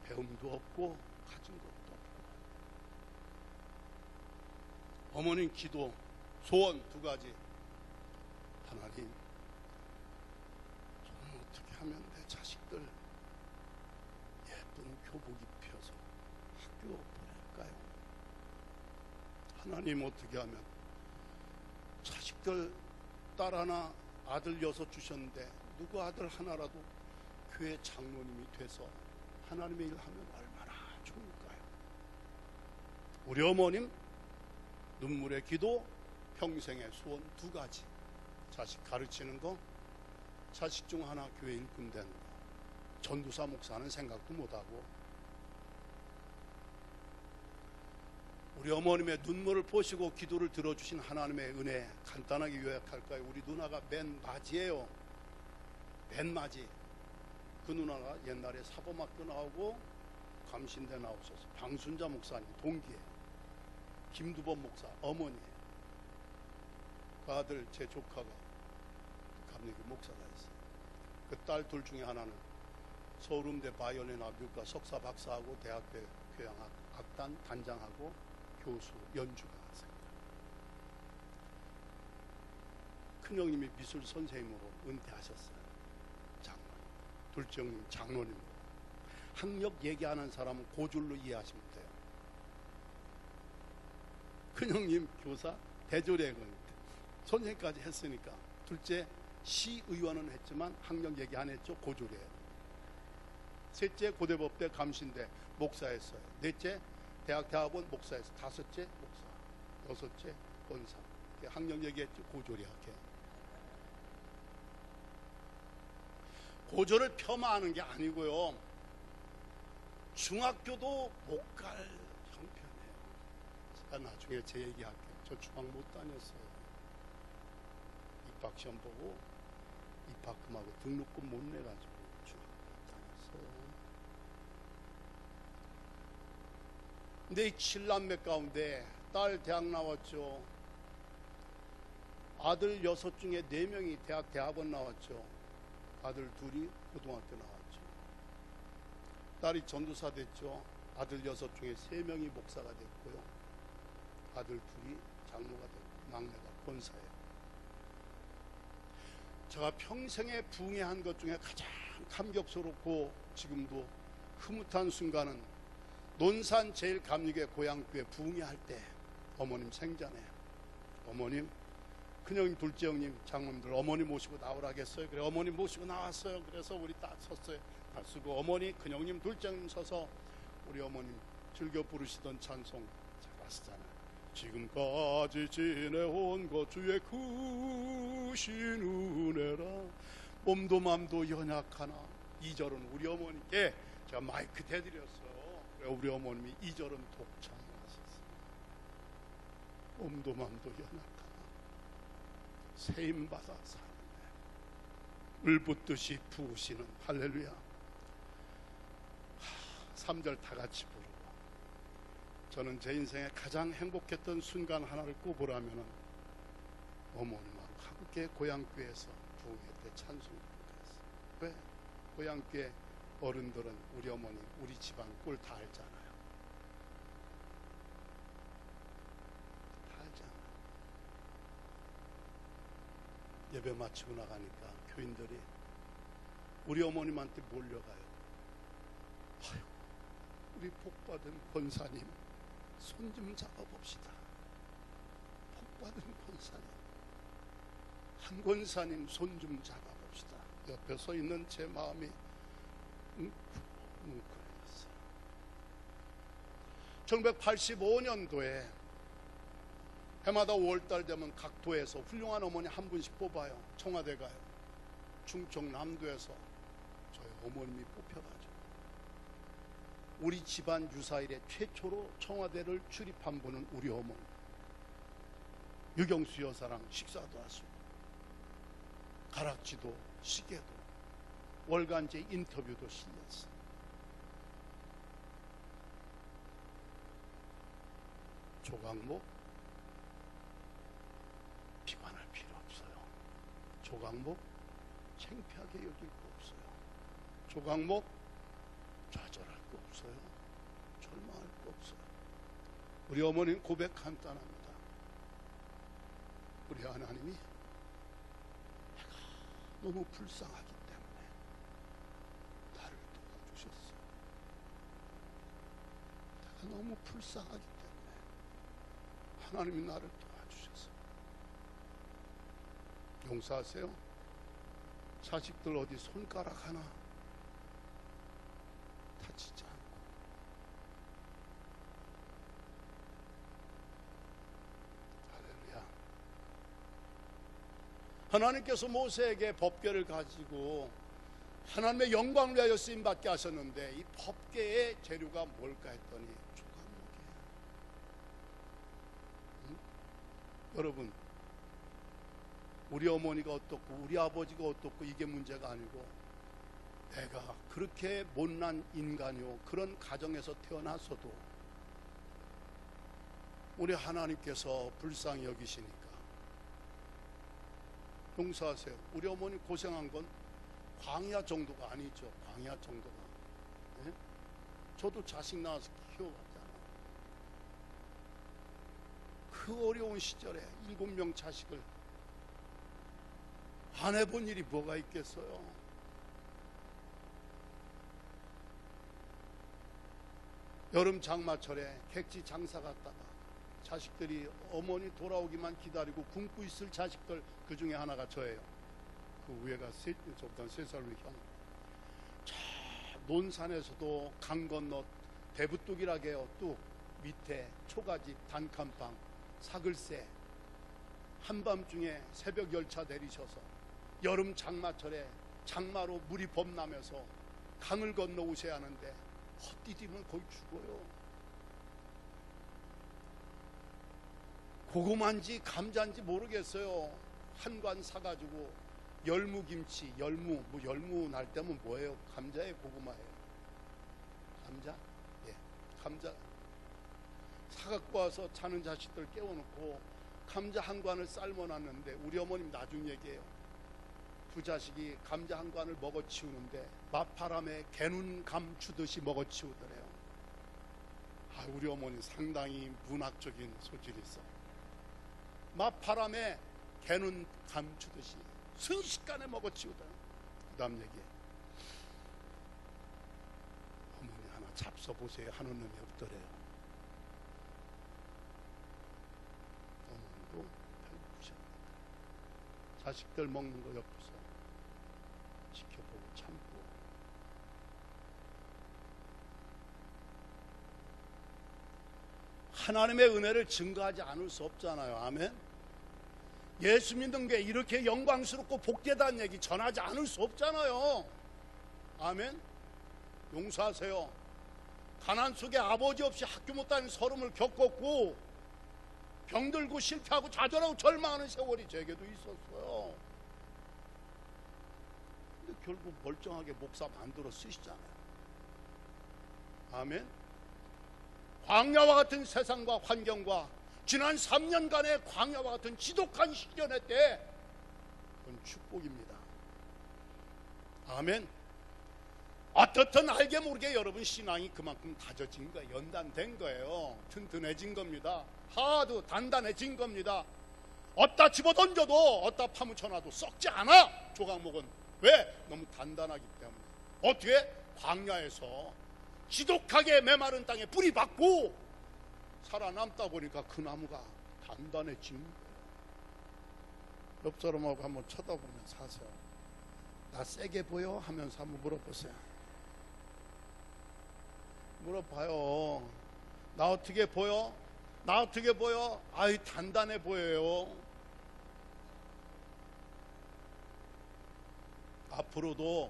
배움도 없고 가진 것도 없고. 어머님 기도, 소원 2가지. 하나님, 저는 어떻게 하면 내 자식들 예쁜 교복 입혀서 학교 보낼까요? 하나님, 어떻게 하면 자식들 딸 하나 아들 6 주셨는데 누구 아들 하나라도 교회 장로님이 돼서 하나님의 일 하면 얼마나 좋을까요? 우리 어머님 눈물의 기도, 평생의 소원 2가지. 자식 가르치는 거, 자식 중 하나 교회 일꾼 되는 거. 전도사 목사는 생각도 못하고. 우리 어머님의 눈물을 보시고 기도를 들어주신 하나님의 은혜 간단하게 요약할까요? 우리 누나가 맨 맞이에요. 맨 맞이. 그 누나가 옛날에 사범학교 나오고 감신대 나오셔서 방순자 목사님 동기예요. 김두범 목사 어머니예요. 그 아들 제 조카가 감리교 목사가 있어요. 그 딸 둘 중에 하나는 서울음대 바이올린 학교과 석사 박사하고 대학교 교향악 악단 단장하고 교수 연주가 있습니다. 큰형님이 미술 선생님으로 은퇴하셨어요. 장로님. 둘째 형님 장로님으로. 학력 얘기하는 사람은 고줄로 이해하시면 돼요. 큰형님 교사 대조례건 선생님까지 했으니까. 둘째 시의원은 했지만 학력 얘기 안 했죠. 고졸이에요. 셋째 고대법대 감신대 목사였어요. 넷째 대학원 목사였어요. 5째 목사, 6째 권사. 학력 얘기했죠. 고졸이야. 고졸을 폄하하는 게 아니고요. 중학교도 못 갈 형편이에요. 제가 나중에 제 얘기할게요. 저 중학 못 다녔어요. 입학시험 보고 입학금하고 등록금 못 내가지고 중학 못 다녔어요. 근데 이 7남매 가운데 딸 대학 나왔죠. 아들 6 중에 4명이 대학원 나왔죠. 아들 2이 고등학교 나왔죠. 딸이 전도사 됐죠. 아들 6 중에 3명이 목사가 됐고요. 아들 2이 장로가 됐고 막내가 권사예요. 제가 평생에 부흥회한 것 중에 가장 감격스럽고 지금도 흐뭇한 순간은 논산 제일감리교회 고향교회 부흥회 할 때 어머님 생전에 어머님 큰형님 둘째 형님 장모님들 어머니 모시고 나오라겠어요. 그래 어머니 모시고 나왔어요. 그래서 우리 딱 섰어요. 다 쓰고 어머니 큰형님 둘째 형님 서서 우리 어머님 즐겨 부르시던 찬송 잘 아시잖아요. 지금까지 지내온 것 주의 크신 은혜라 몸도 맘도 연약하나 2절은 우리 어머니께 제가 마이크 대드렸어요. 우리 어머님이 2절은 독창을 하셨어요. 몸도 맘도 연약하나 세임받아 사는데 물붓듯이 부으시는 할렐루야. 3절 다 같이 부르고 저는 제 인생에 가장 행복했던 순간 하나를 꼽으라면 어머님하고 함께 고향교회에서 부흥회 때 찬송 부르겠어요. 왜? 고향교회 어른들은 우리 어머니 우리 집안 꼴 다 알잖아요. 다 알잖아요. 예배 마치고 나가니까 교인들이 우리 어머님한테 몰려가요. 아유, 우리 복받은 권사님 손 좀 잡아봅시다. 복받은 권사님 한 권사님 손 좀 잡아봅시다. 옆에 서 있는 제 마음이 뭉클해졌어요. 1985년도에 해마다 5월달 되면 각 도에서 훌륭한 어머니 한 분씩 뽑아요. 청와대 가요. 충청 남도에서 저희 어머님이 뽑혀가지고 우리 집안 유사일에 최초로 청와대를 출입한 분은 우리 어머니. 유경수 여사랑 식사도 하시고 가락지도 시계도 월간지 인터뷰도 실렸어요. 조각목 비관할 필요 없어요. 조각목 창피하게 여길 거 없어요. 조각목 좌절할 거 없어요. 절망할 거 없어요. 우리 어머니는 고백 간단합니다. 우리 하나님이 내가 너무 불쌍하기 때문에 나를 도와주셨어요. 내가 너무 불쌍하기 때문에 하나님이 나를 도와주셨어요. 용서하세요. 자식들 어디 손가락 하나 다치지 않고 할렐루야. 하나님께서 모세에게 법궤를 가지고 하나님의 영광을 위하여 쓰임받게 하셨는데 이 법궤의 재료가 뭘까 했더니 조각목이에요. 응? 여러분 우리 어머니가 어떻고 우리 아버지가 어떻고 이게 문제가 아니고 내가 그렇게 못난 인간이요 그런 가정에서 태어났어도 우리 하나님께서 불쌍히 여기시니까 용서하세요. 우리 어머니 고생한 건 광야 정도가 아니죠. 광야 정도가. 네? 저도 자식 낳아서 키워봤잖아요. 그 어려운 시절에 7명 자식을 안 해본 일이 뭐가 있겠어요. 여름 장마철에 객지 장사 갔다가 자식들이 어머니 돌아오기만 기다리고 굶고 있을 자식들 그 중에 하나가 저예요. 그 위에가 저보다 3살 위 형. 저 논산에서도 강 건너 대부뚝이라게 해요. 뚝 밑에 초가집 단칸방 사글세 한밤중에 새벽 열차 내리셔서 여름 장마철에 장마로 물이 범람해서 강을 건너 오셔야 하는데 헛디디면 거의 죽어요. 고구마인지 감자인지 모르겠어요. 한 관 사가지고 열무김치, 열무 날 때면 뭐예요? 감자예요, 고구마예요? 감자? 예, 감자 사갖고 와서 자는 자식들 깨워놓고 감자 한 관을 삶아놨는데, 우리 어머님 나중 얘기해요. 두 자식이 감자 한 관을 먹어치우는데 맞바람에 개눈 감추듯이 먹어치우더래요. 아, 우리 어머니 상당히 문학적인 소질이 있어. 맞바람에 개눈 감추듯이 순식간에 먹어치우더래요. 그 다음 얘기해. 어머니 하나 잡숴보세요 하는 놈이 없더래요. 어머니도 배고프셨다. 자식들 먹는 거 옆에서 지켜보고 참고. 하나님의 은혜를 증거하지 않을 수 없잖아요. 아멘. 예수 믿는 게 이렇게 영광스럽고 복되다는 얘기 전하지 않을 수 없잖아요. 아멘. 용서하세요. 가난 속에 아버지 없이 학교 못 다니는 서름을 겪었고, 병들고 실패하고 좌절하고 절망하는 세월이 제게도 있었어요. 근데 결국 멀쩡하게 목사 만들어 쓰시잖아요. 아멘. 광야와 같은 세상과 환경과 지난 3년간의 광야와 같은 지독한 시련의 때, 그건 축복입니다. 아멘. 어떻든 알게 모르게 여러분 신앙이 그만큼 다져진 거예요. 연단된 거예요. 튼튼해진 겁니다. 하도 단단해진 겁니다. 어디다 집어던져도 어디다 파묻혀놔도 썩지 않아. 조각목은 왜? 너무 단단하기 때문에. 어떻게? 광야에서 지독하게 메마른 땅에 뿌리 박고 살아남다 보니까 그 나무가 단단해진 거예요. 옆 사람하고 한번 쳐다보면 사세요. 나 세게 보여? 하면서 한번 물어보세요. 물어봐요. 나 어떻게 보여? 나 어떻게 보여? 아이, 단단해 보여요. 앞으로도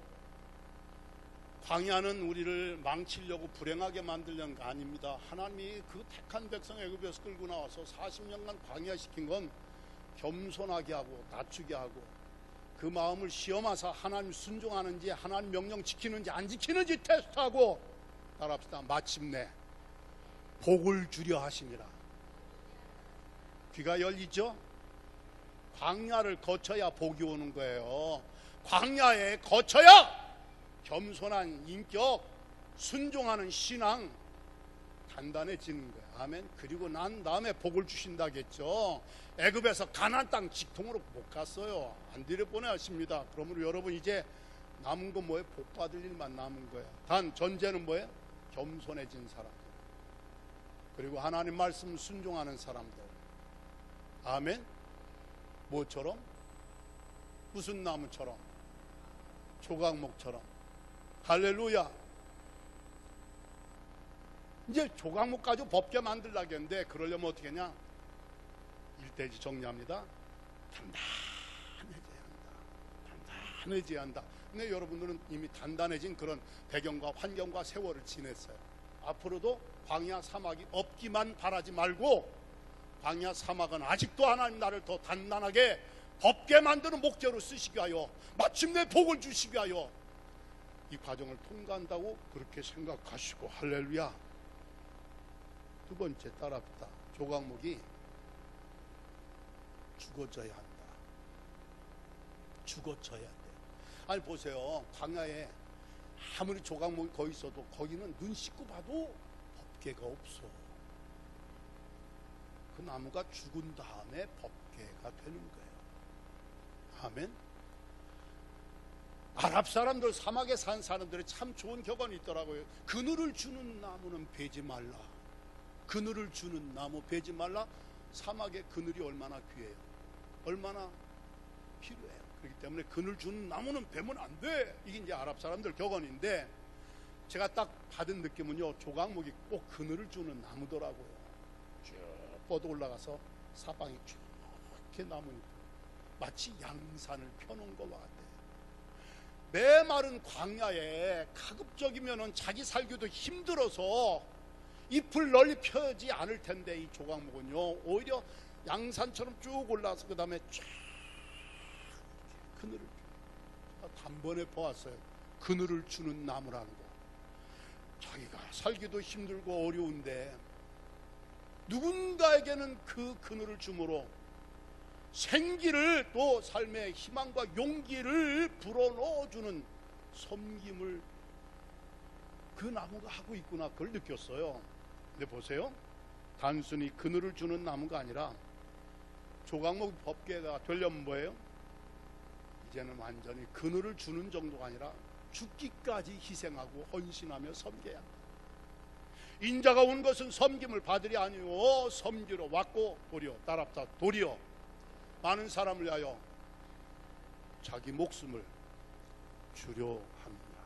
광야는 우리를 망치려고 불행하게 만들려는 거 아닙니다. 하나님이 그 택한 백성 애굽에서 끌고 나와서 40년간 광야시킨 건 겸손하게 하고 낮추게 하고, 그 마음을 시험하사 하나님 순종하는지 하나님 명령 지키는지 안 지키는지 테스트하고, 따라합시다. 마침내 복을 주려 하심이라. 귀가 열리죠? 광야를 거쳐야 복이 오는 거예요. 광야에 거쳐야 겸손한 인격, 순종하는 신앙 단단해지는 거예요. 아멘. 그리고 난 다음에 복을 주신다겠죠. 애굽에서 가나안 땅 직통으로 못 갔어요. 안 들여보내십니다. 그러므로 여러분 이제 남은 건 뭐예요? 복 받을 일만 남은 거예요. 단 전제는 뭐예요? 겸손해진 사람들, 그리고 하나님 말씀 순종하는 사람들. 아멘. 뭐처럼? 무슨 나무처럼? 조각목처럼. 할렐루야. 이제 조각목 가지고 법계 만들려겠는데, 그러려면 어떻게 하냐? 1대지 정리합니다. 단단해져야 한다. 단단해져야 한다. 근데 여러분들은 이미 단단해진 그런 배경과 환경과 세월을 지냈어요. 앞으로도 광야 사막이 없기만 바라지 말고, 광야 사막은 아직도 하나님 나를 더 단단하게 법게 만드는 목재로 쓰시기 위하여, 마침내 복을 주시기 위하여 이 과정을 통과한다고 그렇게 생각하시고. 할렐루야. 두 번째, 따라합시다. 조각목이 죽어져야 한다. 죽어져야 돼. 아니 보세요. 광야에 아무리 조각목이 거기 있어도 거기는 눈 씻고 봐도 법계가 없어. 그 나무가 죽은 다음에 법계가 되는 거예요. 아멘. 아랍 사람들, 사막에 산 사람들이 참 좋은 격언이 있더라고요. 그늘을 주는 나무는 베지 말라. 그늘을 주는 나무 베지 말라. 사막의 그늘이 얼마나 귀해요. 얼마나 필요해요. 그렇기 때문에 그늘 주는 나무는 베면 안 돼. 이게 이제 아랍 사람들 격언인데, 제가 딱 받은 느낌은요, 조각목이 꼭 그늘을 주는 나무더라고요. 쭉 뻗어 올라가서 사방이 쭉 이렇게 나무니까 마치 양산을 펴놓은 것과 같아요. 메마른 광야에 가급적이면 자기 살기도 힘들어서 잎을 널리 펴지 않을 텐데, 이 조각목은요 오히려 양산처럼 쭉 올라와서 그 다음에 쫙 그늘을 단번에 보았어요. 그늘을 주는 나무라는 거. 자기가 살기도 힘들고 어려운데 누군가에게는 그 그늘을 주므로 생기를, 또 삶의 희망과 용기를 불어넣어주는 섬김을 그 나무가 하고 있구나, 그걸 느꼈어요. 근데 보세요, 단순히 그늘을 주는 나무가 아니라 조각목 법궤가 되려면 뭐예요? 이제는 완전히 그늘을 주는 정도가 아니라 죽기까지 희생하고 헌신하며 섬겨야 한다. 인자가 온 것은 섬김을 받으리 아니요 섬기러 왔고 도리어, 따랍다, 도리어 많은 사람을 위하여 자기 목숨을 주려 합니다.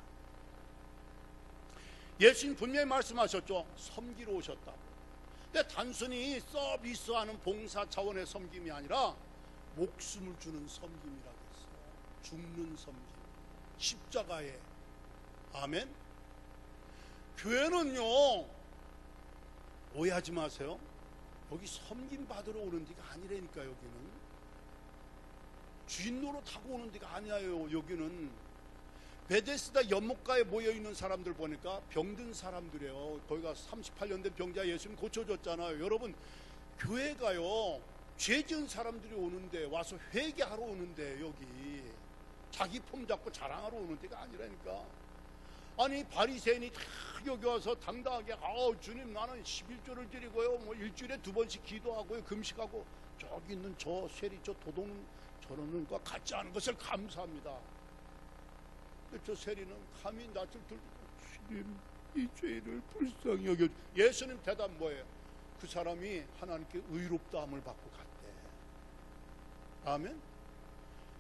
예수님 분명히 말씀하셨죠. 섬기러 오셨다고. 근데 단순히 서비스하는 봉사 차원의 섬김이 아니라 목숨을 주는 섬김이라고 했어요. 죽는 섬김, 십자가에. 아멘. 교회는요, 오해하지 마세요. 여기 섬김 받으러 오는 데가 아니라니까. 여기는 주인 노릇하고 오는 데가 아니에요. 여기는 베데스다 연못가에 모여있는 사람들 보니까 병든 사람들이에요. 거기가 38년 된 병자 예수님 고쳐줬잖아요. 여러분, 교회가요 죄 지은 사람들이 오는데, 와서 회개하러 오는데, 여기 자기 폼 잡고 자랑하러 오는 데가 아니라니까. 아니 바리새인이 다 여기 와서 당당하게 주님 나는 11조를 드리고요, 뭐 일주일에 2번씩 기도하고요, 금식하고, 저기 있는 저 세리, 저 도둑 저러는 것 같지 않은 것을 감사합니다. 근데 저 세리는 감히 낯을 들고 주님 이 죄를 불쌍히 여겨. 예수님 대답 뭐예요? 그 사람이 하나님께 의롭다함을 받고 갔대. 아멘.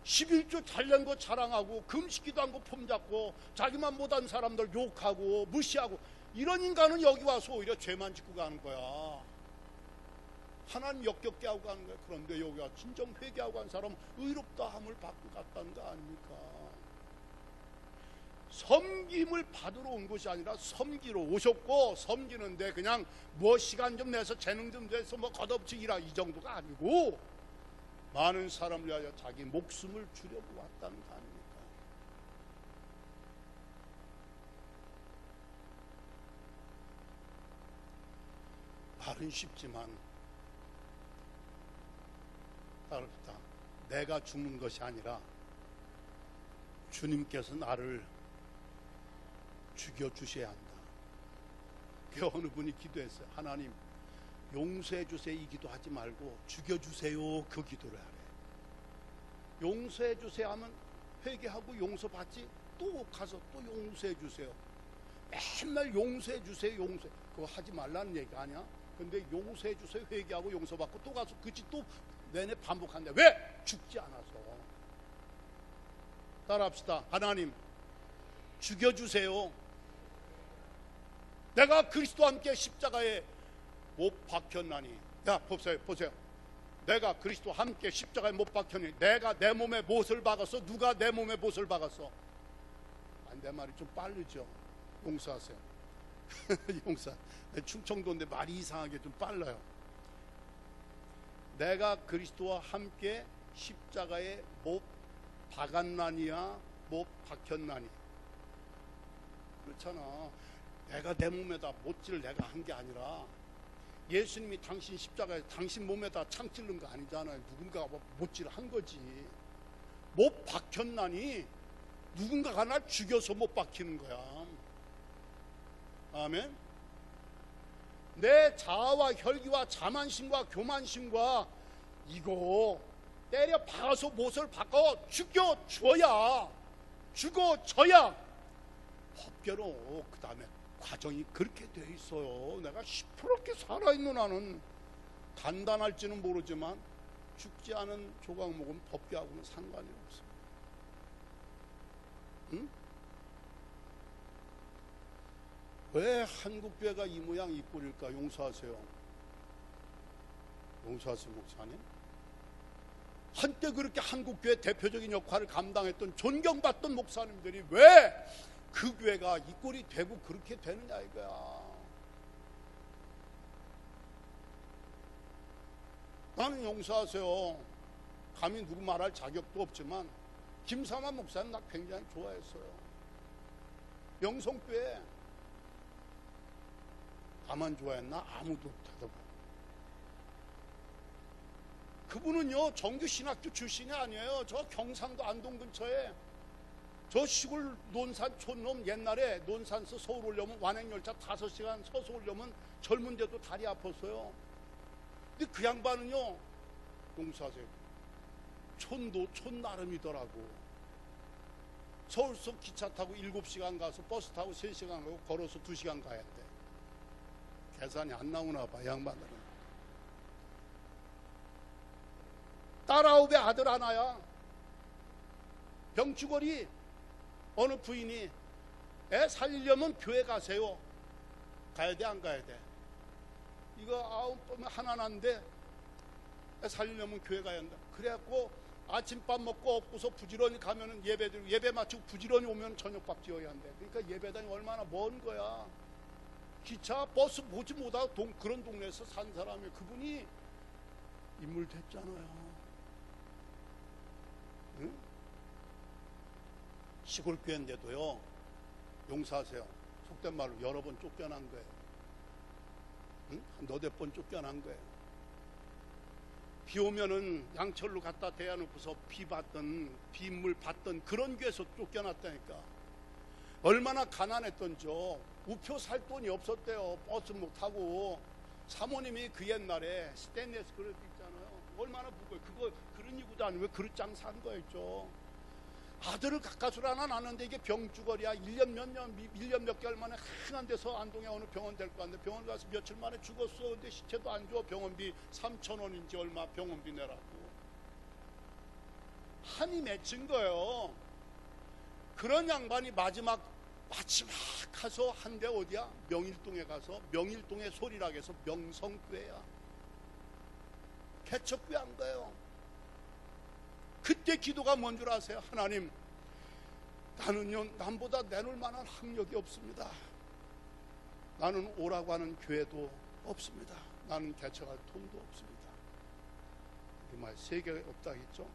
11조 잘난 거 자랑하고, 금식기도 한 거 폼잡고, 자기만 못한 사람들 욕하고 무시하고, 이런 인간은 여기 와서 오히려 죄만 짓고 가는 거야. 하나님 역겹게 하고 가는 거야. 그런데 여기 와 진정 회개하고 간 사람은 의롭다함을 받고 갔다는 거 아닙니까? 섬김을 받으러 온 것이 아니라 섬기러 오셨고, 섬기는데 그냥 뭐 시간 좀 내서 재능 좀 내서 뭐 걷어붙이 일하, 이 정도가 아니고 많은 사람을 위하여 자기 목숨을 주려고 왔다는 거 아닙니까? 말은 쉽지만 따릅니다. 내가 죽는 것이 아니라 주님께서 나를 죽여주셔야 한다. 그 어느 분이 기도했어요. 하나님 용서해 주세요 이 기도하지 말고 죽여주세요 그 기도를 하래. 용서해 주세요 하면 회개하고 용서받지, 또 가서 또 용서해 주세요. 맨날 용서해 주세요 용서해, 그거 하지 말라는 얘기가 아니야. 근데 용서해 주세요 회개하고 용서받고 또 가서 그치 또 내내 반복한다. 왜? 죽지 않아서. 따라합시다. 하나님 죽여주세요. 내가 그리스도와 함께 십자가에 못 박혔나니. 야 보세요. 내가 그리스도와 함께 십자가에 못 박혔니. 내가 내 몸에 못을 박았어? 누가 내 몸에 못을 박았어? 아니, 내 말이 좀 빠르죠. 용서하세요. 용서. 충청도인데 말이 이상하게 좀 빨라요. 내가 그리스도와 함께 십자가에 못 박았나니야 못 박혔나니. 그렇잖아. 내가 내 몸에다 못질을 내가 한 게 아니라 예수님이 당신 십자가에 당신 몸에다 창 찔른 거 아니잖아요. 누군가가 못질을 한 거지. 못 박혔나니 누군가가 날 죽여서 못 박히는 거야. 아멘. 내 자아와 혈기와 자만심과 교만심과 이거 때려 박아서 못을 바꿔 죽여줘야, 죽어져야 법궤로 그 다음에 과정이 그렇게 돼 있어요. 내가 시퍼렇게 살아있는 한은 단단할지는 모르지만 죽지 않은 조각목은 법궤하고는 상관이 없습니다. 응? 왜 한국교회가 이 모양 이 꼴일까? 용서하세요. 용서하세요 목사님. 한때 그렇게 한국교회 대표적인 역할을 감당했던 존경받던 목사님들이 왜 그 교회가 이 꼴이 되고 그렇게 되느냐 이거야. 나는 용서하세요. 감히 누구 말할 자격도 없지만 김삼환 목사님 나 굉장히 좋아했어요. 명성교회. 나만 좋아했나? 아무도 없다더군. 그분은요 정규신학교 출신이 아니에요. 저 경상도 안동 근처에 저 시골 논산 촌놈. 옛날에 논산서 서울 오려면 완행열차 5시간 서서 오려면 젊은데도 다리 아팠어요. 근데 그 양반은요 용서하세요, 촌 나름이더라고. 서울서 기차 타고 7시간 가서 버스 타고 3시간 가고 걸어서 2시간 가야 돼. 계산이 안 나오나 봐 양반들은. 딸 9의 아들 하나야. 병주거리. 어느 부인이 애 살리려면 교회 가세요. 가야 돼 안 가야 돼? 이거 하나 난데 애 살리려면 교회 가야 한다. 그래갖고 아침밥 먹고 없고서 부지런히 가면은 예배 마치고 부지런히 오면 저녁밥 지어야 한대. 그러니까 예배당이 얼마나 먼 거야. 기차 버스 보지 못하고 그런 동네에서 산 사람이 그분이 인물 됐잖아요. 응? 시골 교회인데도요 용서하세요, 속된 말로 여러 번 쫓겨난 거예요. 응? 너댓 번 쫓겨난 거예요. 비 오면은 양철로 갖다 대야놓고서 빗물 받던 그런 교회에서 쫓겨났다니까. 얼마나 가난했던죠. 우표 살 돈이 없었대요. 버스 못 타고. 사모님이 그 옛날에 스테인리스 그릇 있잖아요. 얼마나 무거워요. 그거 그릇이고도 아니고 그릇 장사한 거였죠. 아들을 가까스로 하나 낳았는데 이게 병주거리야. 1년 몇 개월 만에 한한 데서 안동에 어느 병원 될 거 같은데 병원 가서 며칠 만에 죽었어. 근데 시체도 안 줘. 병원비 3,000원인지 얼마 병원비 내라고. 한이 맺힌 거예요. 그런 양반이 마지막 가서 한 데 어디야? 명일동에 가서 명일동의 소리라고 해서 명성교회야. 개척교회 한 거예요. 그때 기도가 뭔 줄 아세요? 하나님, 나는요 남보다 내놓을 만한 학력이 없습니다. 나는 오라고 하는 교회도 없습니다. 나는 개척할 돈도 없습니다. 이 말 세계에 없다겠죠?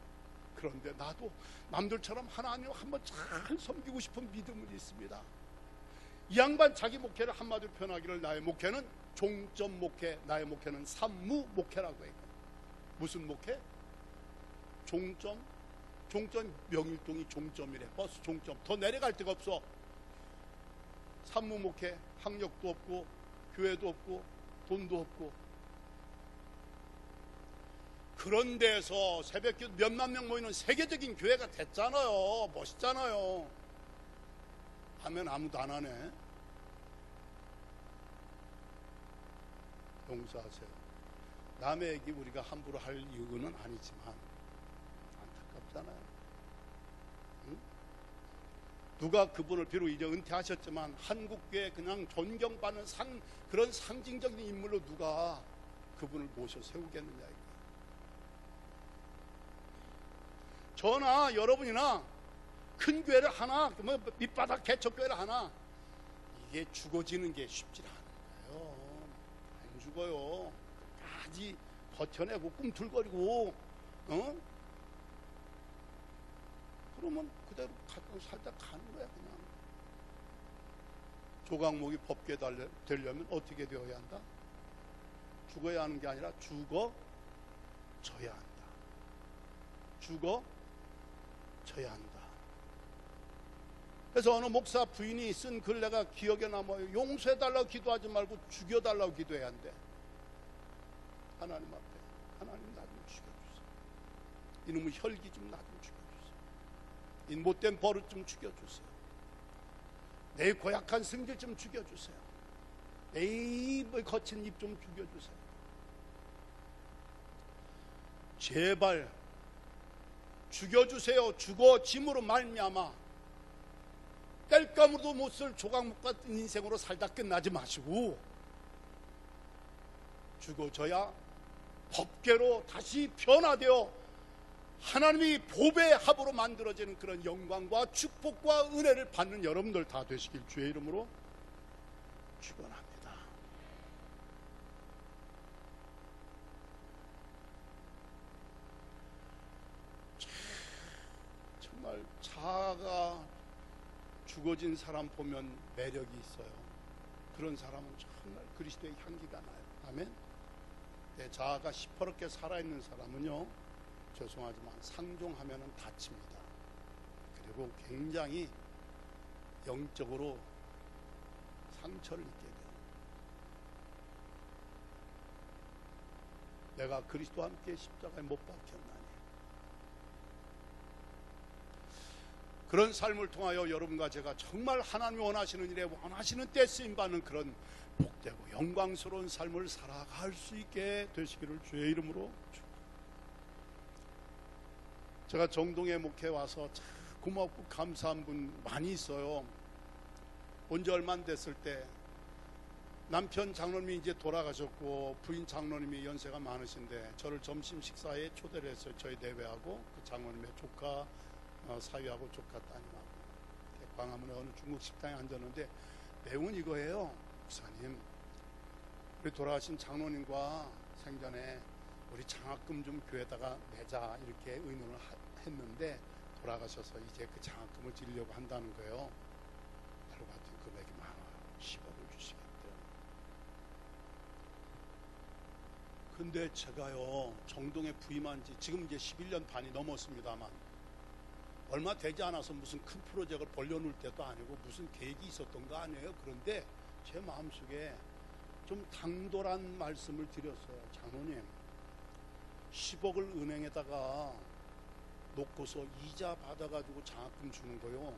그런데 나도 남들처럼 하나님을 한번 잘 섬기고 싶은 믿음은 있습니다. 이 양반 자기 목회를 한마디로 표현하기를 나의 목회는 종점 목회, 나의 목회는 산무 목회라고 해요. 무슨 목회? 종점 명일동이 종점이래. 버스 종점. 더 내려갈 데가 없어. 산무 목회, 학력도 없고 교회도 없고 돈도 없고. 그런 데서 새벽기도 몇만 명 모이는 세계적인 교회가 됐잖아요. 멋있잖아요. 하면 아무도 안 하네. 용서하세요. 남의 얘기 우리가 함부로 할 이유는 아니지만 안타깝잖아요. 응? 누가 그분을 비록 이제 은퇴하셨지만 한국교회 그냥 존경받는 그런 상징적인 인물로 누가 그분을 모셔 세우겠느냐 이거. 저나 여러분이나 큰 교회를 하나, 밑바닥 개척교회를 하나, 이게 죽어지는 게 쉽지 않은 거예요. 안 죽어요. 끝까지 버텨내고 꿈틀거리고, 그러면 그대로 살다 가는 거야 그냥. 조각목이 법궤 되려면 어떻게 되어야 한다? 죽어야 하는 게 아니라 죽어져야 한다. 죽어져야 한다. 그래서 어느 목사 부인이 쓴 글 내가 기억에 남아요. 용서해달라고 기도하지 말고 죽여달라고 기도해야 한대. 하나님 앞에, 하나님 나 좀 죽여주세요. 이놈의 혈기 좀 나 좀 죽여주세요. 이 못된 버릇 좀 죽여주세요. 내 고약한 성질 좀 죽여주세요. 내 입의 거친 입 좀 죽여주세요. 제발 죽여주세요. 죽어짐으로 말미암아 뗄감으로도 못 쓸 조각목 같은 인생으로 살다 끝나지 마시고 죽어져야 법궤로 다시 변화되어 하나님이 보배의 합으로 만들어지는 그런 영광과 축복과 은혜를 받는 여러분들 다 되시길 주의 이름으로 축원합니다. 정말 자아가 죽어진 사람 보면 매력이 있어요. 그런 사람은 정말 그리스도의 향기가 나요. 아멘. 내 자아가 시퍼렇게 살아있는 사람은요, 죄송하지만 상종하면 다칩니다. 그리고 굉장히 영적으로 상처를 입게 돼요. 내가 그리스도와 함께 십자가에 못 박혔나니. 그런 삶을 통하여 여러분과 제가 정말 하나님이 원하시는 일에 원하시는 때 쓰임받는 그런 복되고 영광스러운 삶을 살아갈 수 있게 되시기를 주의 이름으로 축복합니다. 제가 정동에 목회 와서 참 고맙고 감사한 분 많이 있어요. 온 지 얼마 안 됐을 때 남편 장로님이 이제 돌아가셨고 부인 장로님이 연세가 많으신데 저를 점심 식사에 초대를 했어요. 저희 내외하고 그 장로님의 조카 사위하고 조카 따님하고 광화문에 어느 중국 식당에 앉았는데 내용은 이거예요. 목사님, 우리 돌아가신 장로님과 생전에 우리 장학금 좀 교회에다가 내자 이렇게 의논을 했는데 돌아가셔서 이제 그 장학금을 드리려고 한다는 거예요. 알고 봤더니 금액이 많아요. 10억을 주시겠대요. 근데 제가요, 정동에 부임한 지 지금 이제 11년 반이 넘었습니다만 얼마 되지 않아서 무슨 큰 프로젝트를 벌려놓을 때도 아니고 무슨 계획이 있었던 거 아니에요. 그런데 제 마음속에 좀 당돌한 말씀을 드렸어요. 장로님, 10억을 은행에다가 놓고서 이자 받아가지고 장학금 주는 거요,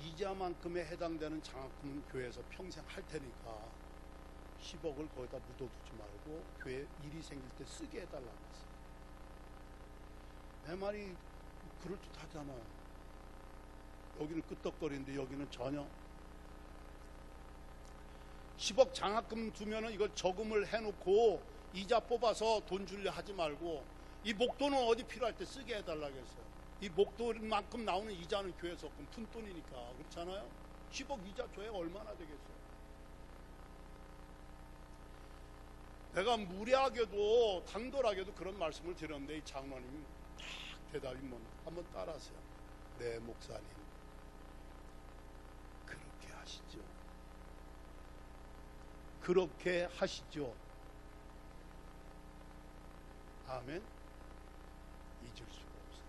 이자만큼에 해당되는 장학금은 교회에서 평생 할 테니까 10억을 거기다 묻어두지 말고 교회 일이 생길 때 쓰게 해달라고 했어요. 내 말이 그럴듯하잖아요. 여기는 끄떡거리는데 여기는 전혀. 10억 장학금 두면은 이걸 저금을 해놓고 이자 뽑아서 돈 줄려 하지 말고 이 목돈은 어디 필요할 때 쓰게 해달라고 했어요. 이 목돈만큼 나오는 이자는 교회에서 푼돈이니까. 그렇잖아요. 10억 이자 줘야 얼마나 되겠어요. 내가 무례하게도 당돌하게도 그런 말씀을 드렸는데 이 장로님이 딱 대답이 뭡니까? 한번 따라하세요. 네, 목사님, 그렇게 하시죠. 그렇게 하시죠. 아멘. 잊을 수가 없어요.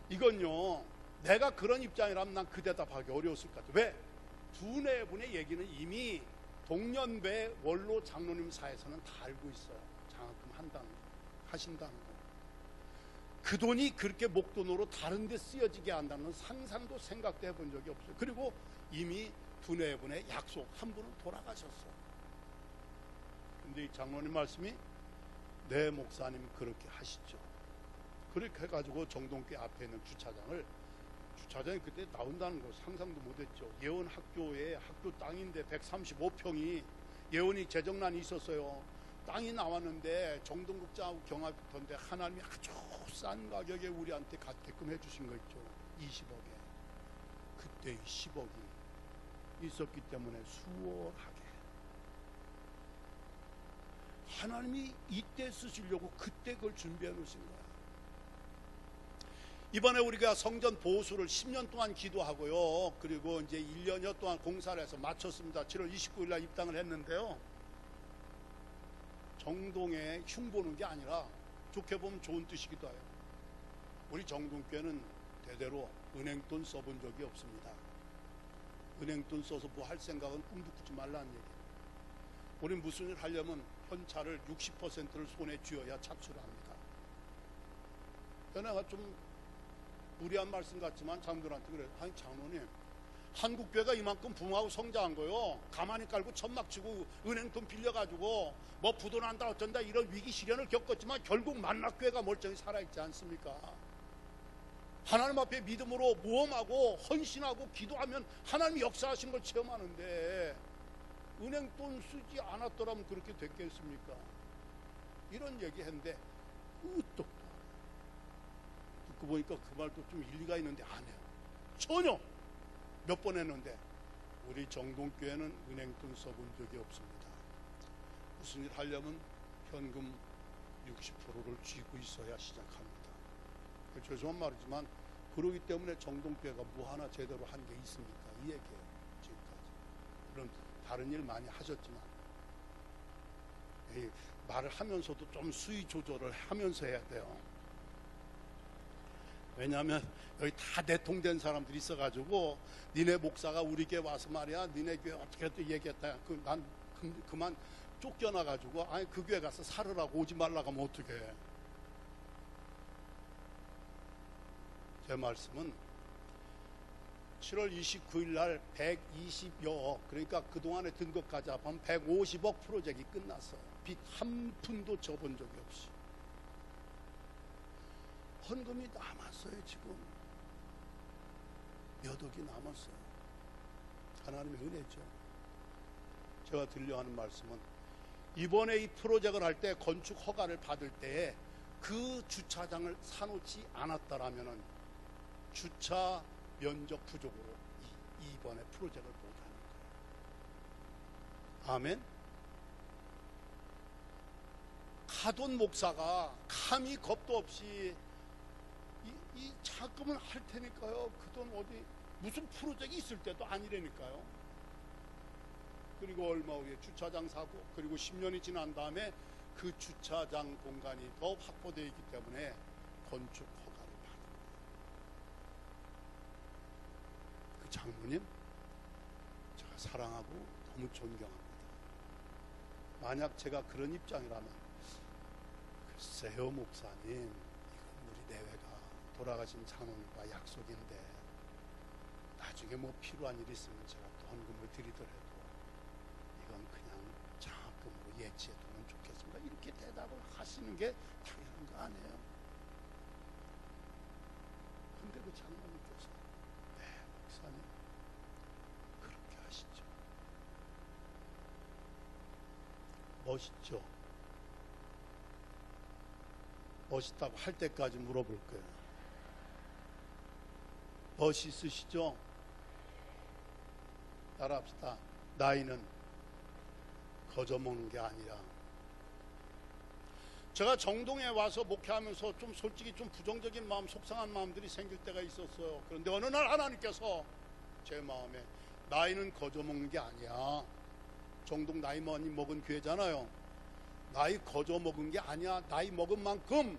이건요, 내가 그런 입장이라면 난 그 대답하기 어려웠을 것 같아요. 왜? 두네 분의 얘기는 이미 동년배 원로 장로님 사에서는 다 알고 있어요. 장학금 한다는 거, 하신다는 거. 그 돈이 그렇게 목돈으로 다른 데 쓰여지게 한다는 상상도 생각도 해본 적이 없어요. 그리고 이미 두네 분의 약속, 한 분은 돌아가셨어요. 근데 이 장로님 말씀이 네, 목사님 그렇게 하시죠. 그렇게 해가지고 정동교회 앞에 있는 주차장이 그때 나온다는 거 상상도 못했죠. 예원 학교에 학교 땅인데 135평이 예원이 재정난이 있었어요. 땅이 나왔는데 정동극장하고 경합부터인데 하나님이 아주 싼 가격에 우리한테 갖게끔 해주신 거 있죠. 20억에. 그때 10억이 있었기 때문에 수월하게 하나님이 이때 쓰시려고 그때 그걸 준비해 놓으신 거야. 이번에 우리가 성전 보수를 10년 동안 기도하고요. 그리고 이제 1년여 동안 공사를 해서 마쳤습니다. 7월 29일 날 입당을 했는데요. 정동에 흉보는 게 아니라 좋게 보면 좋은 뜻이기도 해요. 우리 정동교회는 대대로 은행돈 써본 적이 없습니다. 은행돈 써서 뭐 할 생각은 꿈도 꾸지 말라는 얘기예요. 우리는 무슨 일을 하려면 현찰을 60%를 손에 쥐어야 착수를 합니다. 내가 좀 무리한 말씀 같지만 장로들한테 그래요. 아니 장로님, 한국교회가 이만큼 붕하고 성장한 거요, 가만히 깔고 천막 치고 은행돈 빌려가지고 뭐 부도난다 어쩐다 이런 위기 시련을 겪었지만 결국 만락교회가 멀쩡히 살아있지 않습니까? 하나님 앞에 믿음으로 모험하고 헌신하고 기도하면 하나님이 역사하신 걸 체험하는데 은행돈 쓰지 않았더라면 그렇게 됐겠습니까? 이런 얘기 했는데 으떡도 보니까 그 말도 좀 일리가 있는데 안 해요. 전혀. 몇 번 했는데 우리 정동교회는 은행돈 써본 적이 없습니다. 무슨 일 하려면 현금 60%를 쥐고 있어야 시작합니다. 죄송한 말이지만 그러기 때문에 정동교회가 뭐 하나 제대로 한 게 있습니까? 이 얘기예요. 지금까지. 물론 다른 일 많이 하셨지만 말을 하면서도 좀 수위 조절을 하면서 해야 돼요. 왜냐하면 여기 다 대통된 사람들이 있어가지고 니네 목사가 우리 교회 와서 말이야 니네 교회 어떻게 또 얘기했다. 난 그만 쫓겨나가지고 아니 그 교회 가서 살으라고 오지 말라고 하면 어떻게 해. 제 말씀은 7월 29일 날 120여 그러니까 그동안에 든 것까지 합하면 150억 프로젝트가 끝났어요. 빚 한 푼도 져본 적이 없이. 헌금이 남았어요. 지금 몇 억이 남았어요. 하나님의 은혜죠. 제가 드리려는 말씀은 이번에 이 프로젝트를 할 때 건축 허가를 받을 때에 그 주차장을 사놓지 않았다라면은 주차 면적 부족으로 이번에 프로젝트를 못하는 거예요. 아멘. 가돈 목사가 감히 겁도 없이 이 자금을 할 테니까요. 그 돈 어디 무슨 프로젝트 있을 때도 아니라니까요. 그리고 얼마 후에 주차장 사고 그리고 10년이 지난 다음에 그 주차장 공간이 더 확보되어 있기 때문에 건축 허가를 받은 거예요. 그 장로님 제가 사랑하고 너무 존경합니다. 만약 제가 그런 입장이라면 글쎄요 목사님 이건 우리 내외가 돌아가신 장로님과 약속인데 나중에 뭐 필요한 일이 있으면 제가 또 헌금을 드리더라도 이건 그냥 장학금으로 예치해 두면 좋겠습니다. 이렇게 대답을 하시는 게 당연한 거 아니에요? 근데 그 장로님께서 네 목사님 그렇게 하시죠. 멋있죠? 멋있다고 할 때까지 물어볼 거예요. 멋있으시죠? 따라합시다. 나이는 거저먹는 게 아니라. 제가 정동에 와서 목회하면서 좀 솔직히 좀 부정적인 마음, 속상한 마음들이 생길 때가 있었어요. 그런데 어느 날 하나님께서 제 마음에 나이는 거저먹는 게 아니야. 정동 나이 많이 먹은 교회잖아요. 나이 거저먹은 게 아니야. 나이 먹은 만큼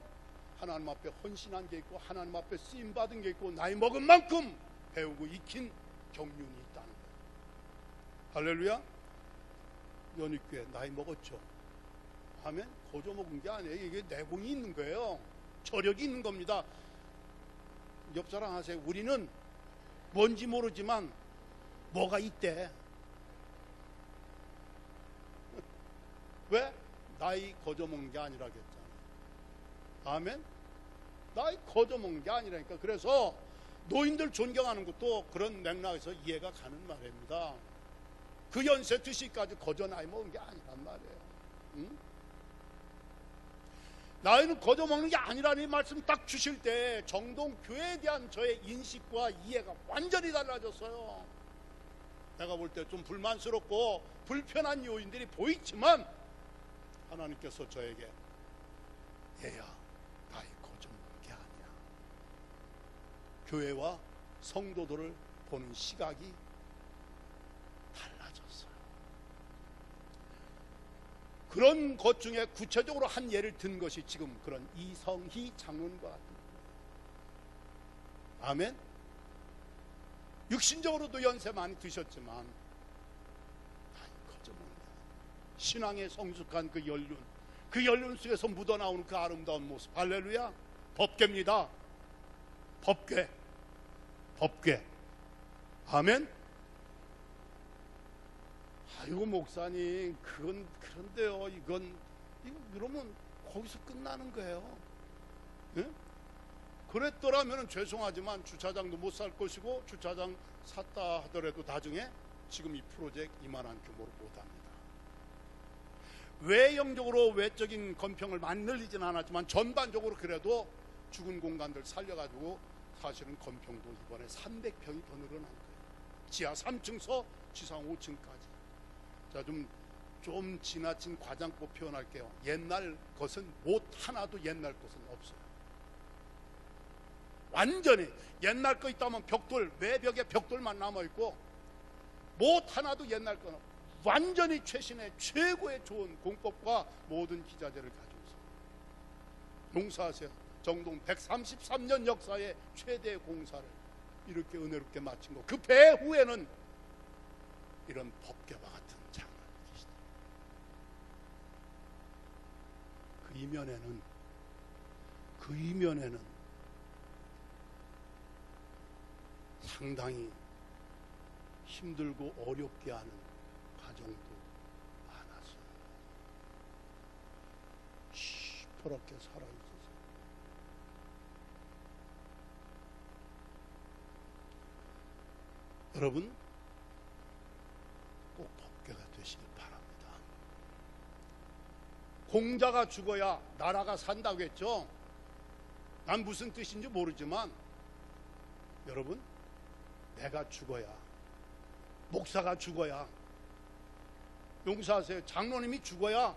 하나님 앞에 헌신한 게 있고 하나님 앞에 쓰임받은 게 있고 나이 먹은 만큼 배우고 익힌 경륜이 있다는 거예요. 할렐루야. 연익교회 나이 먹었죠. 아멘. 거저먹은 게 아니에요. 이게 내공이 있는 거예요. 저력이 있는 겁니다. 옆사람 하세요. 우리는 뭔지 모르지만 뭐가 있대. 왜? 나이 거저먹는 게 아니라 그랬잖아요. 아멘. 나이 거저먹는 게 아니라니까. 그래서 노인들 존경하는 것도 그런 맥락에서 이해가 가는 말입니다. 그 연세 드시기까지 거저 나이 먹은 게 아니란 말이에요. 응? 나이는 거저먹는 게 아니라는 말씀 딱 주실 때 정동교회에 대한 저의 인식과 이해가 완전히 달라졌어요. 내가 볼 때 좀 불만스럽고 불편한 요인들이 보이지만 하나님께서 저에게 얘야 나이 거저먹는 게 아니야. 교회와 성도들을 보는 시각이 달라졌어요. 그런 것 중에 구체적으로 한 예를 든 것이 지금 그런 이성희 장로님과 같은 거예요. 아멘. 육신적으로도 연세 많이 드셨지만 나이 거저먹는 게 아니야. 신앙에 성숙한 그 연륜 속에서 묻어나오는 그 아름다운 모습. 할렐루야. 법궤입니다. 법궤. 아멘. 아이고 목사님 그건 그런데요. 이거 그러면 거기서 끝나는 거예요. 네? 그랬더라면 죄송하지만 주차장도 못 살 것이고 주차장 샀다 하더라도 나중에 지금 이 프로젝트 이만한 규모로 못합니다. 외형적으로 외적인 건평을 많이 늘리지는 않았지만 전반적으로 그래도 죽은 공간들 살려가지고 사실은 건평도 이번에 300평이 더 늘어난 거예요. 지하 3층서 지상 5층까지. 자, 좀 지나친 과장법 표현할게요. 옛날 것은 못 하나도 옛날 것은 없어요. 완전히 옛날 거 있다면 벽돌, 외벽에 벽돌만 남아있고 못 하나도 옛날 거는 완전히 최신의 최고의 좋은 공법과 모든 기자재를 가지고서 용사하세요. 정동 133년 역사의 최대 공사를 이렇게 은혜롭게 마친 거. 그 배후에는 이런 법궤와 같은 장관이 계시다. 그 이면에는 상당히 힘들고 어렵게 하는 가정도 많았어요. 시퍼렇게 살아있어서. 여러분, 꼭 법궤가 되시길 바랍니다. 공자가 죽어야 나라가 산다고 했죠. 난 무슨 뜻인지 모르지만 여러분, 내가 죽어야, 목사가 죽어야, 용서하세요, 장로님이 죽어야,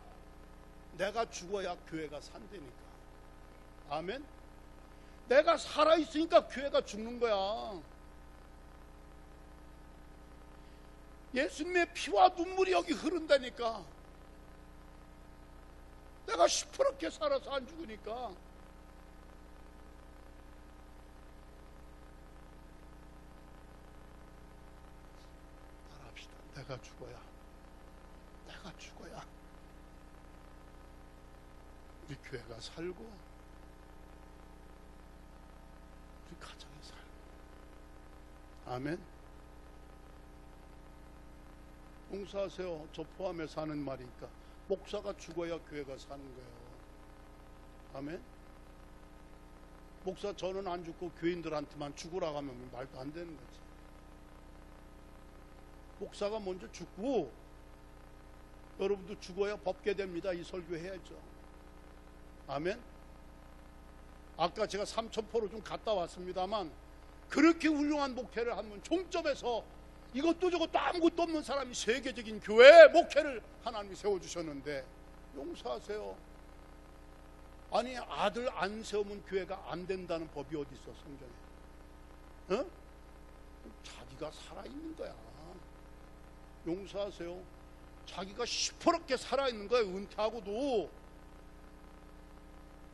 내가 죽어야 교회가 산다니까. 아멘. 내가 살아있으니까 교회가 죽는 거야. 예수님의 피와 눈물이 여기 흐른다니까. 내가 시퍼렇게 살아서 안 죽으니까. 따라합시다. 내가 죽어야 우리 교회가 살고 우리 가정이 살고. 아멘. 봉사하세요. 저 포함해서 하는 말이니까 목사가 죽어야 교회가 사는 거예요. 아멘. 목사 저는 안 죽고 교인들한테만 죽으라고 하면 말도 안 되는 거지. 목사가 먼저 죽고 여러분도 죽어야 법궤 됩니다. 이 설교 해야죠. 아멘. 아까 제가 삼천포로 좀 갔다 왔습니다만 그렇게 훌륭한 목회를 하면 종점에서 이것도 저것도 아무것도 없는 사람이 세계적인 교회 목회를 하나님이 세워주셨는데 용서하세요. 아니, 아들 안 세우면 교회가 안 된다는 법이 어디 있어 성경에? 어? 자기가 살아있는 거야. 용서하세요. 자기가 시퍼렇게 살아있는 거야. 은퇴하고도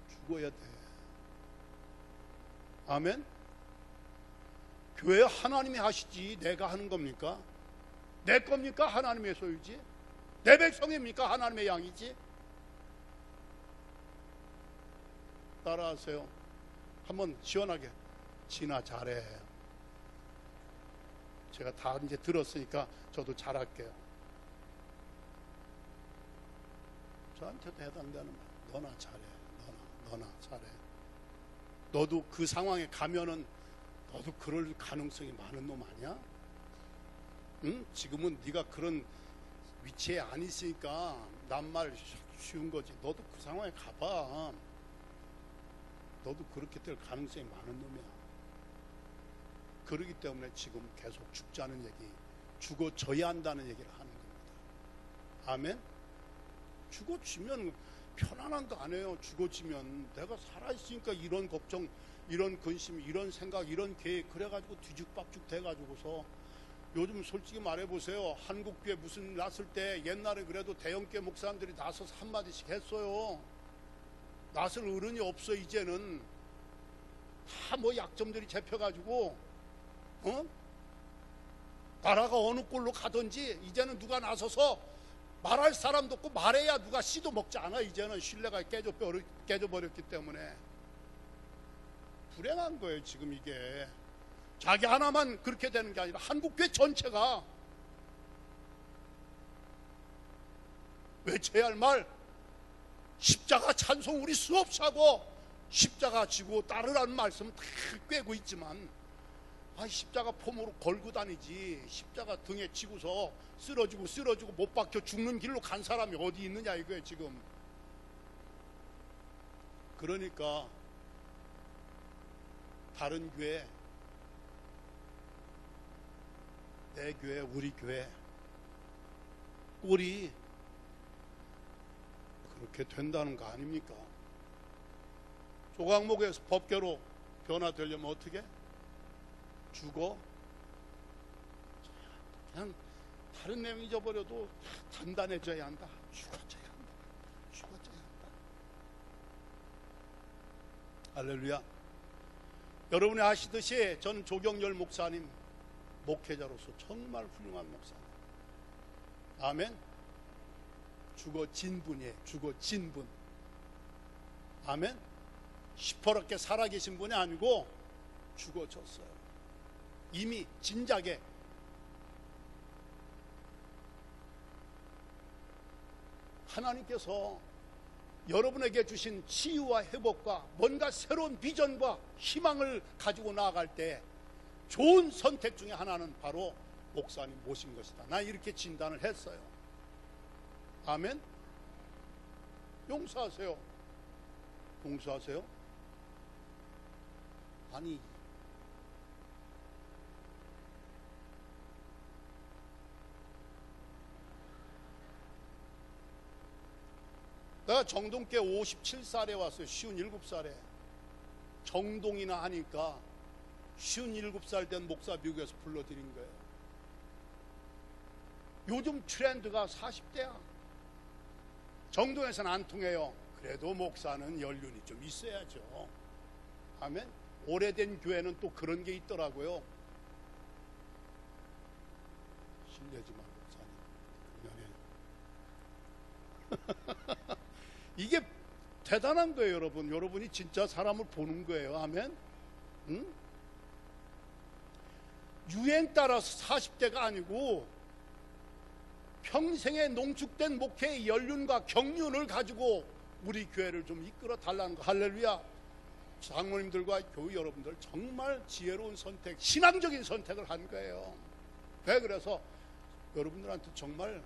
죽어야 돼. 아멘. 교회 하나님이 하시지 내가 하는 겁니까? 내 겁니까? 하나님의 소유지. 내 백성입니까? 하나님의 양이지. 따라하세요. 한번 시원하게 진아 잘해. 제가 다 이제 들었으니까 저도 잘할게요. 저한테도 해당되는 말. 너나 잘해. 너나 잘해. 너도 그 상황에 가면은 너도 그럴 가능성이 많은 놈 아니야? 응? 지금은 네가 그런 위치에 안 있으니까 낱말 쉬운 거지. 너도 그 상황에 가봐. 너도 그렇게 될 가능성이 많은 놈이야. 그러기 때문에 지금 계속 죽자는 얘기, 죽어져야 한다는 얘기를 하는 겁니다. 아멘? 죽어지면 편안한 거 안 해요. 죽어지면 내가 살아있으니까 이런 걱정, 이런 근심, 이런 생각, 이런 계획 그래가지고 뒤죽박죽 돼가지고서 요즘 솔직히 말해보세요. 한국교회 무슨 났을 때 옛날에 그래도 대형교회 목사님들이 나서서 한마디씩 했어요. 나설 어른이 없어. 이제는 다 뭐 약점들이 잡혀가지고 나라가 어느 꼴로 가든지 이제는 누가 나서서 말할 사람도 없고 말해야 누가 씨도 먹지 않아. 이제는 신뢰가 깨져버렸기 때문에 불행한 거예요. 지금 이게 자기 하나만 그렇게 되는 게 아니라 한국교회 전체가 외쳐야 할 말, 십자가 찬송 우리 수없이 하고 십자가 지고 따르라는 말씀 다 꿰고 있지만 십자가 폼으로 걸고 다니지 십자가 등에 지고서 쓰러지고 못 박혀 죽는 길로 간 사람이 어디 있느냐 이거예요 지금. 그러니까 다른 교회, 내 교회, 우리 교회 꼴이 그렇게 된다는 거 아닙니까? 조각목에서 법계로 변화되려면 어떻게? 죽어? 그냥 다른 내용 잊어버려도 단단해져야 한다. 죽어져야 한다. 죽어져야 한다. 할렐루야. 여러분이 아시듯이 저는 조경열 목사님 목회자로서 정말 훌륭한 목사님. 아멘. 죽어진 분이에요. 죽어진 분. 아멘. 시퍼렇게 살아계신 분이 아니고 죽어졌어요. 이미 진작에. 하나님께서 여러분에게 주신 치유와 회복과 뭔가 새로운 비전과 희망을 가지고 나아갈 때 좋은 선택 중에 하나는 바로 목사님 모신 것이다. 난 이렇게 진단을 했어요. 아멘. 용서하세요. 용서하세요. 아니, 내가 정동께 57살에 왔어요. 57살에. 정동이나 하니까 57살 된 목사 미국에서 불러드린 거예요. 요즘 트렌드가 40대야. 정동에서는 안 통해요. 그래도 목사는 연륜이 좀 있어야죠. 아멘. 오래된 교회는 또 그런 게 있더라고요. 신뢰지 마, 목사님. 이게 대단한 거예요, 여러분. 여러분이 진짜 사람을 보는 거예요. 아멘. 응? 유행 따라서 40대가 아니고 평생의 농축된 목회의 연륜과 경륜을 가지고 우리 교회를 좀 이끌어 달라는 거. 할렐루야. 장로님들과 교회 여러분들 정말 지혜로운 선택, 신앙적인 선택을 한 거예요. 왜? 그래서 여러분들한테 정말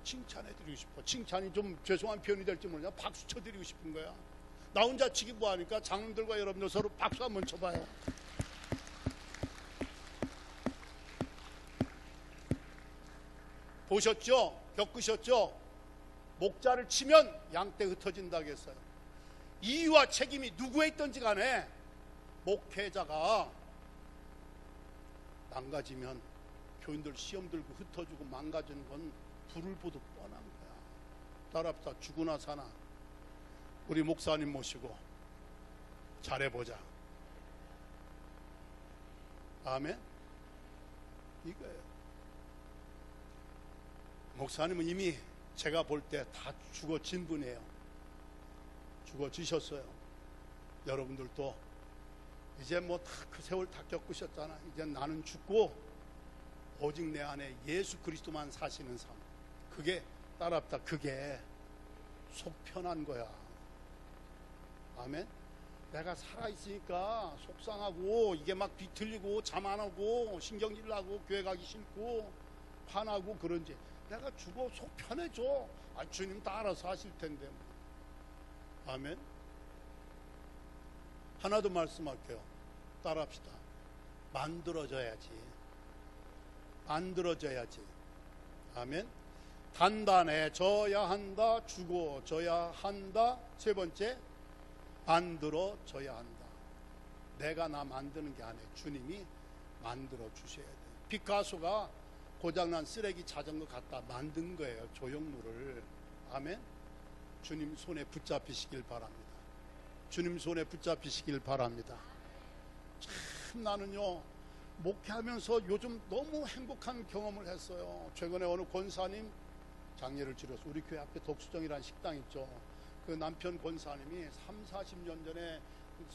칭찬해 드리고 싶어. 칭찬이 좀 죄송한 표현이 될지 모르냐, 박수 쳐 드리고 싶은 거야. 나 혼자 치기 뭐하니까 장로님들과 여러분들 서로 박수 한번 쳐봐요. 보셨죠? 겪으셨죠? 목자를 치면 양떼 흩어진다고 했어요. 이유와 책임이 누구에 있든지 간에 목회자가 망가지면 교인들 시험 들고 흩어지고 망가지는 건 불을 보듯 뻔한 거야. 따라합시다. 죽으나 사나 우리 목사님 모시고 잘해보자. 아멘. 이거예요. 목사님은 이미 제가 볼 때 다 죽어진 분이에요. 죽어지셨어요. 여러분들도 이제 뭐 다 그 세월 다 겪으셨잖아. 이제 나는 죽고 오직 내 안에 예수 그리스도만 사시는 삶. 그게 따라합다. 그게 속 편한 거야. 아멘. 내가 살아있으니까 속상하고 이게 막 비틀리고 잠 안 오고 신경질 나고 교회 가기 싫고 화나고 그런지 내가 죽어 속 편해져. 아, 주님 다 알아서 하실 텐데. 아멘. 하나 더 말씀할게요. 따라합시다. 만들어져야지. 만들어져야지. 아멘. 단단해져야 한다. 죽어져야 한다. 세 번째, 만들어져야 한다. 내가 나 만드는 게 아니에요. 주님이 만들어 주셔야 돼요. 피카소가 고장난 쓰레기 자전거 갖다 만든 거예요. 조형물을. 아멘. 주님 손에 붙잡히시길 바랍니다. 주님 손에 붙잡히시길 바랍니다. 참 나는요 목회하면서 요즘 너무 행복한 경험을 했어요. 최근에 어느 권사님 장례를 치러서 우리 교회 앞에 독수정이라는 식당 있죠. 그 남편 권사님이 30-40년 전에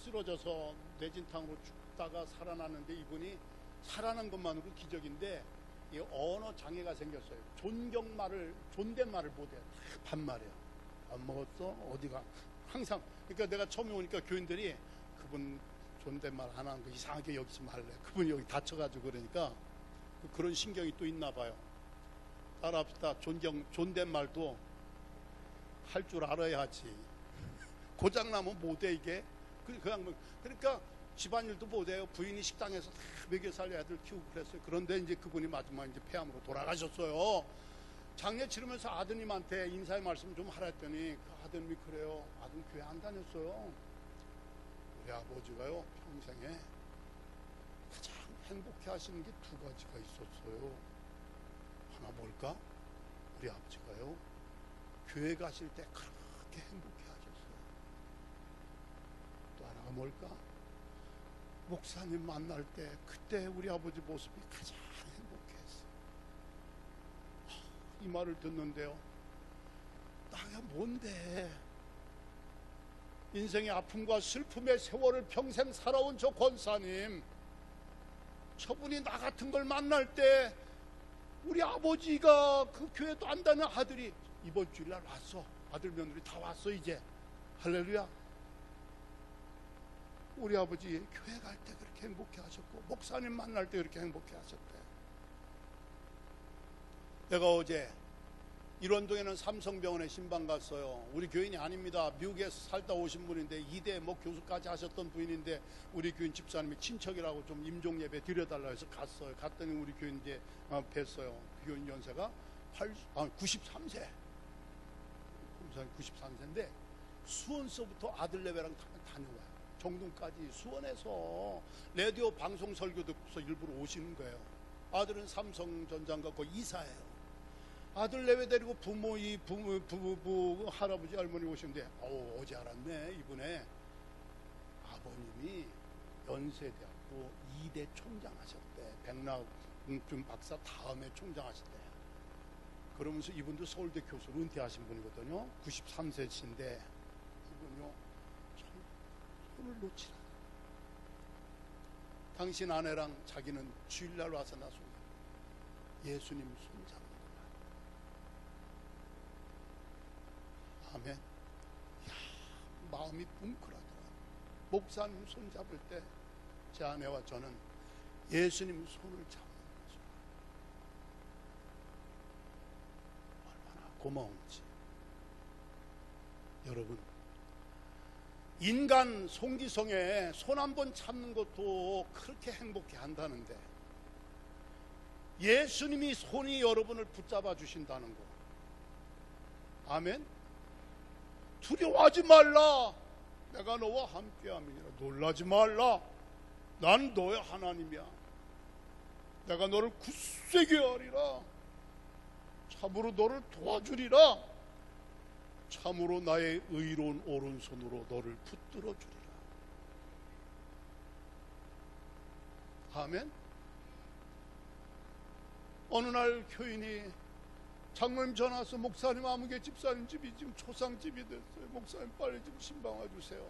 쓰러져서 뇌진탕으로 죽다가 살아났는데 이분이 살아난 것만으로 기적인데 이 언어 장애가 생겼어요. 존댓말을 못해요. 반말이에요. 안 먹었어? 어디가? 항상. 그러니까 내가 처음에 오니까 교인들이 그분 존댓말 안 하는 거 이상하게 여기지 말래. 그분이 여기 다쳐가지고 그러니까 그런 신경이 또 있나 봐요. 따라합시다. 존댓말도 할 줄 알아야지. 고장나면 못해 이게. 그러니까 집안일도 못해요. 부인이 식당에서 다 먹여 살려 애들 키우고 그랬어요. 그런데 이제 그분이 마지막에 이제 폐암으로 돌아가셨어요. 장례 치르면서 아드님한테 인사의 말씀 좀 하라 했더니 그 아드님이 그래요. 아들 교회 안 다녔어요. 우리 아버지가요 평생에 가장 행복해 하시는 게 두 가지가 있었어요. 하나 뭘까? 우리 아버지가요 교회 가실 때 그렇게 행복해 하셨어요. 또 하나가 뭘까? 목사님 만날 때 그때 우리 아버지 모습이 가장 행복했어요. 이 말을 듣는데요, 나야 뭔데? 인생의 아픔과 슬픔의 세월을 평생 살아온 저 권사님, 저분이 나 같은 걸 만날 때 우리 아버지가 그 교회도 안 다니는 아들이 이번 주일날 왔어. 아들 며느리 다 왔어 이제. 할렐루야. 우리 아버지 교회 갈 때 그렇게 행복해 하셨고 목사님 만날 때 그렇게 행복해 하셨대. 내가 어제 일원동에는 삼성병원에 신방 갔어요. 우리 교인이 아닙니다. 미국에서 살다 오신 분인데 2대 교수까지 하셨던 분인데 우리 교인 집사님이 친척이라고 좀 임종 예배 드려달라고 해서 갔어요. 갔더니 우리 교인 이제 뵀어요. 교인 연세가 93세. 93세인데 수원서부터 아들 내외랑 다녀와요. 정동까지 수원에서 라디오 방송 설교 듣고서 일부러 오시는 거예요. 아들은 삼성전자인가 거기 이사예요. 아들 내외 데리고 부모 할아버지 할머니 오시는데 어제 알았네. 이분의 아버님이 연세대학교 2대 총장 하셨대. 백낙준 박사 다음에 총장 하셨대. 그러면서 이분도 서울대 교수로 은퇴하신 분이거든요. 93세신데 이분요 참 손을 놓치라. 당신 아내랑 자기는 주일날 와서 나 손 예수님 손잡는 거야. 아멘. 야, 마음이 뭉클하더라. 목사님 손잡을 때 제 아내와 저는 예수님 손을 잡는 거죠. 얼마나 고마운지. 여러분, 인간 송기성에 손 한 번 잡는 것도 그렇게 행복해 한다는데 예수님이 손이 여러분을 붙잡아 주신다는 거. 아멘. 두려워하지 말라. 내가 너와 함께함이니라. 놀라지 말라. 난 너의 하나님이야. 내가 너를 굳세게 하리라. 참으로 너를 도와주리라. 참으로 나의 의로운 오른손으로 너를 붙들어 주리라. 아멘. 어느 날 교인이 장로님 전화 와서 목사님 아무개 집사님 집이 지금 초상집이 됐어요. 목사님 빨리 좀 신방 와주세요.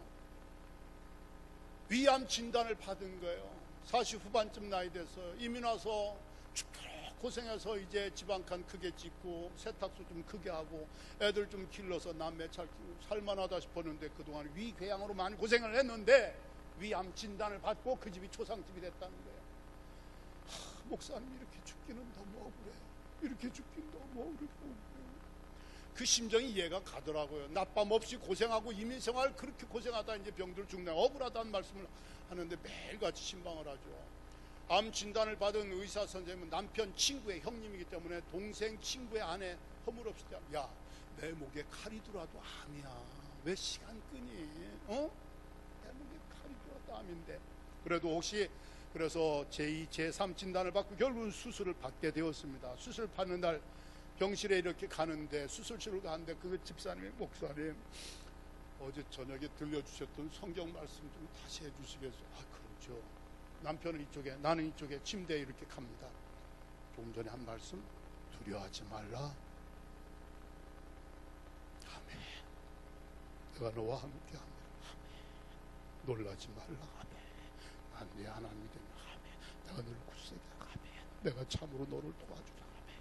위암 진단을 받은 거예요. 40 후반쯤 나이 돼서 이민 와서 죽도록 고생해서 이제 집 한 칸 크게 짓고 세탁소 좀 크게 하고 애들 좀 길러서 남매 잘 키우고 살만하다 싶었는데 그동안 위궤양으로 많이 고생을 했는데 위암 진단을 받고 그 집이 초상집이 됐다는 거예요. 목사님 이렇게 죽기는 너무 억울해요. 이렇게 죽기는 너무 억울해요. 그 심정이 이해가 가더라고요. 낮밤 없이 고생하고 이민생활 그렇게 고생하다 이제 병들 죽네. 억울하다는 말씀을 하는데 매일같이 신방을 하죠. 암 진단을 받은 의사 선생님은 남편 친구의 형님이기 때문에 동생 친구의 아내 허물없이 야, 내 목에 칼이 들어와도 암이야. 왜 시간 끄니? 내 목에 칼이 들어와도 암인데. 그래도 혹시 그래서 제2, 제3 진단을 받고 결국은 수술을 받게 되었습니다. 수술 받는 날 병실에 이렇게 가는데 수술실로 가는데 그 집사님이 목사님 어제 저녁에 들려주셨던 성경 말씀 좀 다시 해주시겠어요? 그렇죠. 남편은 이쪽에 나는 이쪽에 침대에 이렇게 갑니다. 조금 전에 한 말씀 두려워하지 말라. 아멘. 내가 너와 함께합니다. 아멘. 놀라지 말라. 아멘. 난 네 하나님이 된다. 아멘. 내가 너를 굳세게 하라. 아멘. 내가 참으로 너를 도와주라. 아멘.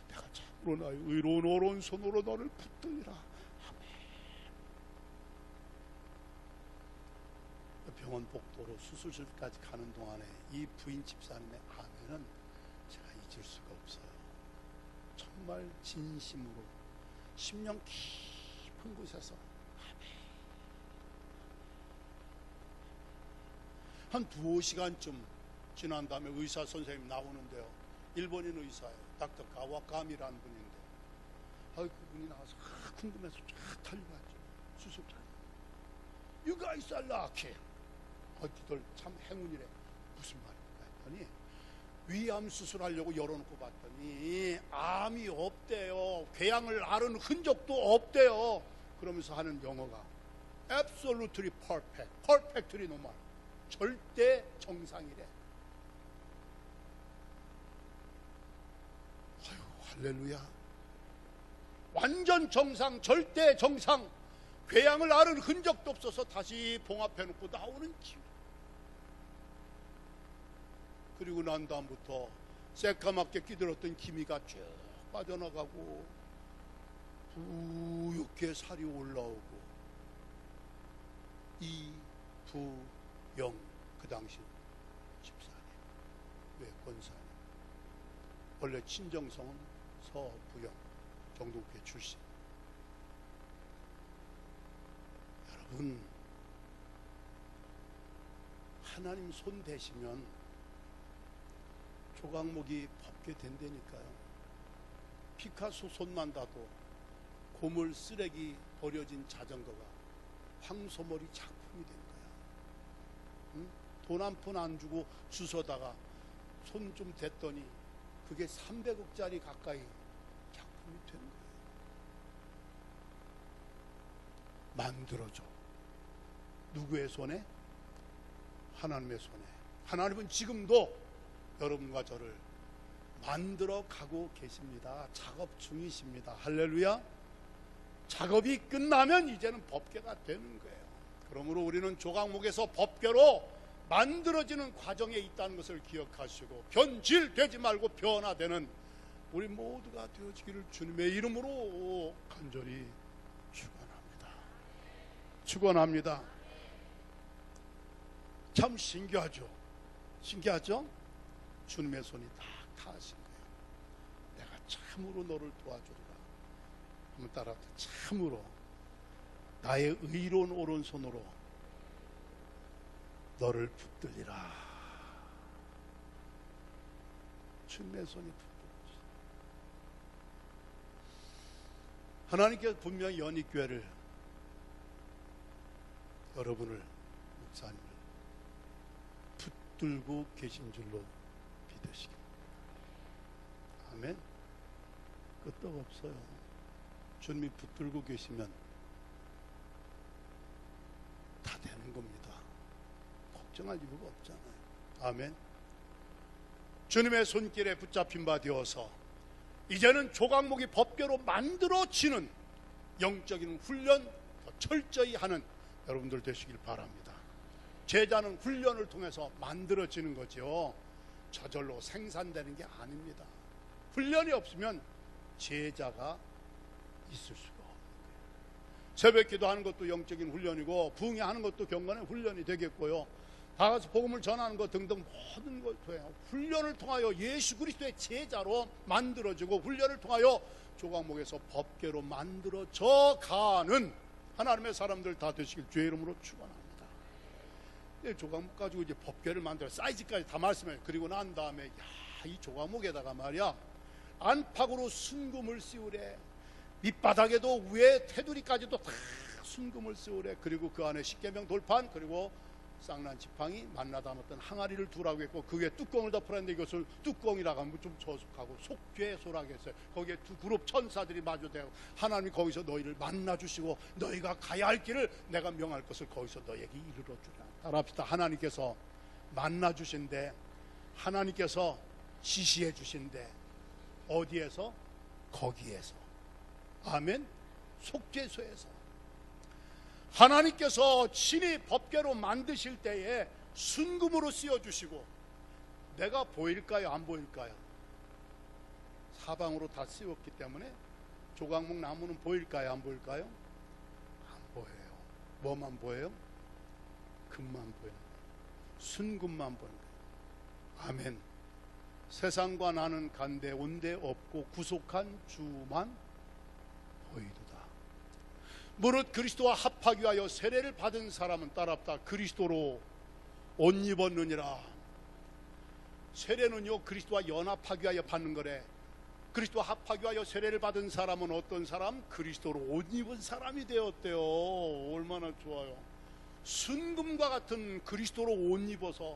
내가 참으로 나의 의로운 오른손으로 너를 붙들리라. 병원 복도로 수술실까지 가는 동안에 이 부인 집사님의 아멘은 제가 잊을 수가 없어요. 정말 진심으로 심령 깊은 곳에서 아멘. 한 2시간쯤 지난 다음에 의사 선생님 나오는데요. 일본인 의사예요. 닥터 가와감이라는 분인데, 그분이 나와서 궁금해서 쫙 달려갔죠. 수술장. You guys are lucky. 너희들 참 행운이래. 무슨 말인가 했더니, 위암 수술하려고 열어놓고 봤더니 암이 없대요. 궤양을 앓은 흔적도 없대요. 그러면서 하는 영어가 absolutely perfect, perfectly normal. 절대 정상이래. 할렐루야. 완전 정상, 절대 정상. 궤양을 앓은 흔적도 없어서 다시 봉합해놓고 나오는 기회. 그리고 난 다음부터 새까맣게 끼들었던 기미가 쭉 빠져나가고 부옇게 살이 올라오고. 이부영, 그 당시 집사님, 외권사님. 원래 친정성은 서부영, 정동교회 출신. 여러분, 하나님 손 대시면 조각목이 벗게 된다니까요. 피카소 손만 봐도 고물 쓰레기 버려진 자전거가 황소머리 작품이 된 거야. 응? 돈 한 푼 안 주고 주워다가 손 좀 댔더니 그게 300억짜리 가까이 작품이 된 거예요. 만들어줘. 누구의 손에? 하나님의 손에. 하나님은 지금도 여러분과 저를 만들어 가고 계십니다. 작업 중이십니다. 할렐루야. 작업이 끝나면 이제는 법궤가 되는 거예요. 그러므로 우리는 조각목에서 법궤로 만들어지는 과정에 있다는 것을 기억하시고, 변질되지 말고 변화되는 우리 모두가 되어지기를 주님의 이름으로 간절히 축원합니다. 축원합니다. 참 신기하죠. 신기하죠? 주님의 손이 다 닿으신 거예요. 내가 참으로 너를 도와주리라. 한번 따라, 참으로 나의 의로운 오른손으로 너를 붙들리라. 주님의 손이 붙들리시. 하나님께서 분명히 연희교회를, 여러분을, 목사님을 붙들고 계신 줄로 믿으시기 바랍니다. 아멘. 끄떡없어요. 주님이 붙들고 계시면 다 되는 겁니다. 걱정할 이유가 없잖아요. 아멘. 주님의 손길에 붙잡힌 바 되어서 이제는 조각목이 법궤로 만들어지는 영적인 훈련 더 철저히 하는 여러분들 되시길 바랍니다. 제자는 훈련을 통해서 만들어지는 거죠. 저절로 생산되는 게 아닙니다. 훈련이 없으면 제자가 있을 수가 없는 거예요. 새벽기도 하는 것도 영적인 훈련이고, 부흥회하는 것도 경건의 훈련이 되겠고요. 다 같이 복음을 전하는 것 등등 모든 걸 통해 훈련을 통하여 예수 그리스도의 제자로 만들어지고, 훈련을 통하여 조각목에서 법궤로 만들어져 가는 하나님의 사람들 다 되시길 주의 이름으로 축원합니다. 조각목 가지고 이제 법궤를 만들어 사이즈까지 다 말씀해요. 그리고 난 다음에 이 조각목에다가 말이야, 안팎으로 순금을 씌우래. 밑바닥에도 위에 테두리까지도 다 순금을 씌우래. 그리고 그 안에 십계명 돌판, 그리고 쌍난 지팡이, 만나 담았던 항아리를 두라고 했고, 그게 뚜껑을 덮으라는데 이것을 뚜껑이라고 하면 좀 저속하고 속죄소라고 했어요. 거기에 두 그룹 천사들이 마주대고, 하나님이 거기서 너희를 만나주시고 너희가 가야 할 길을 내가 명할 것을 거기서 너희에게 이르러주라. 따라합시다. 하나님께서 만나주신데, 하나님께서 지시해 주신데, 어디에서? 거기에서. 아멘. 속죄소에서 하나님께서 친히 법궤로 만드실 때에 순금으로 씌워주시고, 내가 보일까요? 안 보일까요? 사방으로 다 씌웠기 때문에 조각목 나무는 보일까요? 안 보일까요? 안 보여요. 뭐만 보여요? 금만 보이는 거예요. 순금만 보이는 거예요. 아멘. 세상과 나는 간데 온데 없고 구속한 주만 보이도다. 무릇 그리스도와 합하기 위하여 세례를 받은 사람은 따랍다. 그리스도로 옷 입었느니라. 세례는요 그리스도와 연합하기 위하여 받는 거래. 그리스도와 합하기 위하여 세례를 받은 사람은 어떤 사람? 그리스도로 옷 입은 사람이 되었대요. 얼마나 좋아요. 순금과 같은 그리스도로 옷 입어서,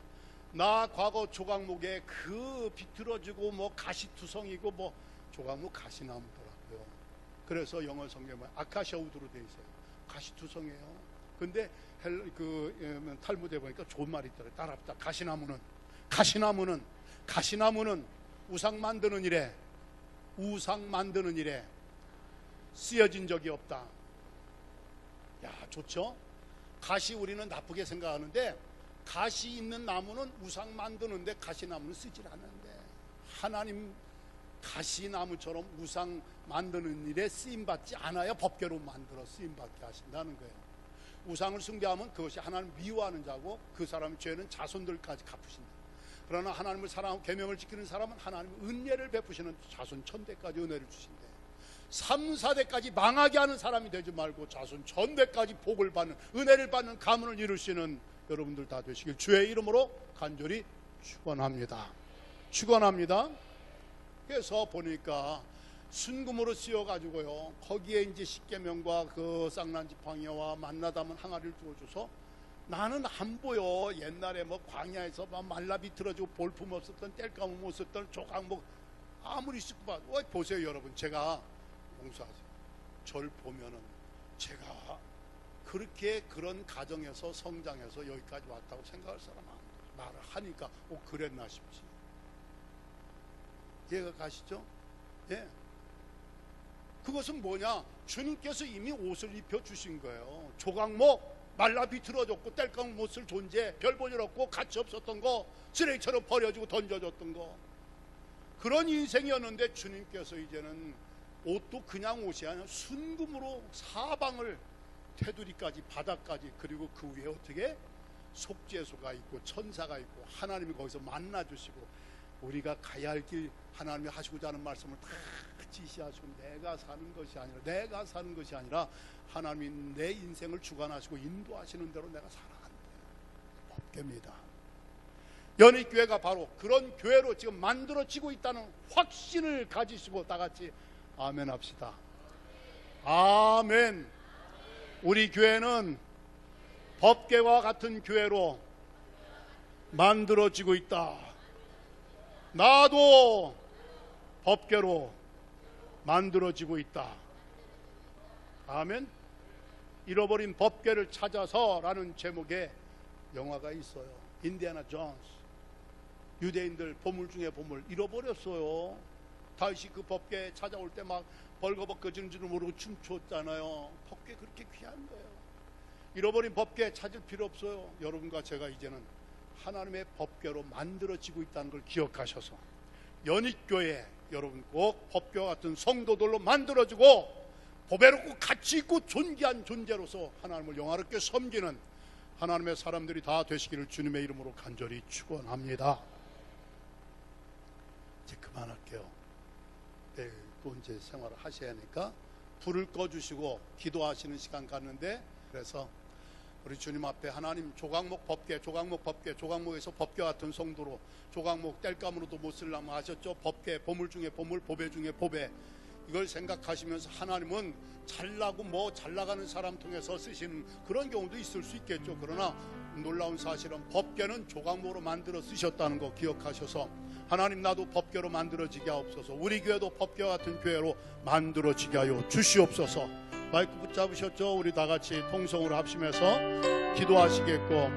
나 과거 조각목에 그 비틀어지고 뭐 가시투성이고 뭐 조각목 가시나무더라고요. 그래서 영어 성경에 아카시아 우드로 되어 있어요. 가시투성이에요. 근데 탈무드에 보니까 좋은 말이 있더라고요. 따라합시다. 가시나무는 우상 만드는 일에 쓰여진 적이 없다. 야, 좋죠? 가시 우리는 나쁘게 생각하는데, 가시 있는 나무는 우상 만드는데 가시나무는 쓰질 않는데, 하나님 가시나무처럼 우상 만드는 일에 쓰임받지 않아야 법궤로 만들어 쓰임받게 하신다는 거예요. 우상을 숭배하면 그것이 하나님 미워하는 자고 그 사람의 죄는 자손들까지 갚으신다. 그러나 하나님을 사랑하고 계명을 지키는 사람은 하나님 은혜를 베푸시는 자손 천대까지 은혜를 주신대. 3, 4대까지 망하게 하는 사람이 되지 말고 자손 천대까지 복을 받는, 은혜를 받는 가문을 이루시는 여러분들 다 되시길 주의 이름으로 간절히 축원합니다. 그래서 보니까 순금으로 쓰여가지고요, 거기에 이제 십계명과 그 쌍난지팡이와 만나담은 항아리를 두어줘서, 나는 안 보여. 옛날에 뭐 광야에서 막 말라 비틀어지고 볼품 없었던, 뗄감 없었던 조각목 아무리 씻고 봐도, 보세요 여러분, 제가 용서하세요. 절 보면은 제가 그렇게 그런 가정에서 성장해서 여기까지 왔다고 생각할 사람 아무도, 말을 하니까 그랬나 싶지. 이해가 가시죠? 예. 그것은 뭐냐? 주님께서 이미 옷을 입혀 주신 거예요. 조각목 말라 비틀어졌고 뗄감 못 쓸 존재, 별 볼 일 없고 가치 없었던 거, 쓰레기처럼 버려지고 던져졌던 거, 그런 인생이었는데 주님께서 이제는 옷도 그냥 옷이 아니라 순금으로 사방을, 테두리까지 바닥까지, 그리고 그 위에 어떻게 속죄소가 있고 천사가 있고 하나님이 거기서 만나주시고, 우리가 가야 할 길 하나님이 하시고자 하는 말씀을 다 지시하시고, 내가 사는 것이 아니라 하나님이 내 인생을 주관하시고 인도하시는 대로 내가 살아간다. 법궤입니다. 연희교회가 바로 그런 교회로 지금 만들어지고 있다는 확신을 가지시고 다 같이 아멘 합시다. 아멘. 우리 교회는 법궤와 같은 교회로 만들어지고 있다. 나도 법궤로 만들어지고 있다. 아멘. 잃어버린 법궤를 찾아서 라는 제목의 영화가 있어요. 인디애나 존스. 유대인들 보물 중에 보물 잃어버렸어요. 다윗이 그 법궤 찾아올 때 막 벌거벗겨지는 줄 모르고 춤췄잖아요. 법궤 그렇게 귀한 거예요. 잃어버린 법궤 찾을 필요 없어요. 여러분과 제가 이제는 하나님의 법궤로 만들어지고 있다는 걸 기억하셔서, 연희교회 여러분 꼭 법궤와 같은 성도들로 만들어지고 보배롭고 가치 있고 존귀한 존재로서 하나님을 영화롭게 섬기는 하나님의 사람들이 다 되시기를 주님의 이름으로 간절히 축원합니다. 이제 그만할게요. 내일 또 이제 생활을 하셔야 하니까 불을 꺼주시고 기도하시는 시간 갖는데, 그래서 우리 주님 앞에 하나님 조각목 법궤, 조각목에서 법궤 같은 성도로, 조각목 뗄감으로도 못 쓰려면 아셨죠? 법궤, 보물 중에 보물, 보배 중에 보배, 이걸 생각하시면서 하나님은 잘나고 뭐 잘나가는 사람 통해서 쓰시는 그런 경우도 있을 수 있겠죠. 그러나 놀라운 사실은 법궤는 조각목으로 만들어 쓰셨다는 거 기억하셔서, 하나님 나도 법궤로 만들어지게 하옵소서. 우리 교회도 법궤와 같은 교회로 만들어지게 하여 주시옵소서. 마이크 붙잡으셨죠? 우리 다 같이 통성으로 합심해서 기도하시겠고,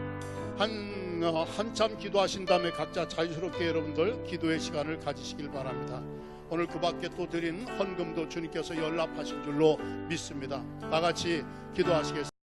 한참 기도하신 다음에 각자 자유스럽게 여러분들 기도의 시간을 가지시길 바랍니다. 오늘 그 밖에 또 드린 헌금도 주님께서 연락하신 줄로 믿습니다. 다 같이 기도하시겠습니다.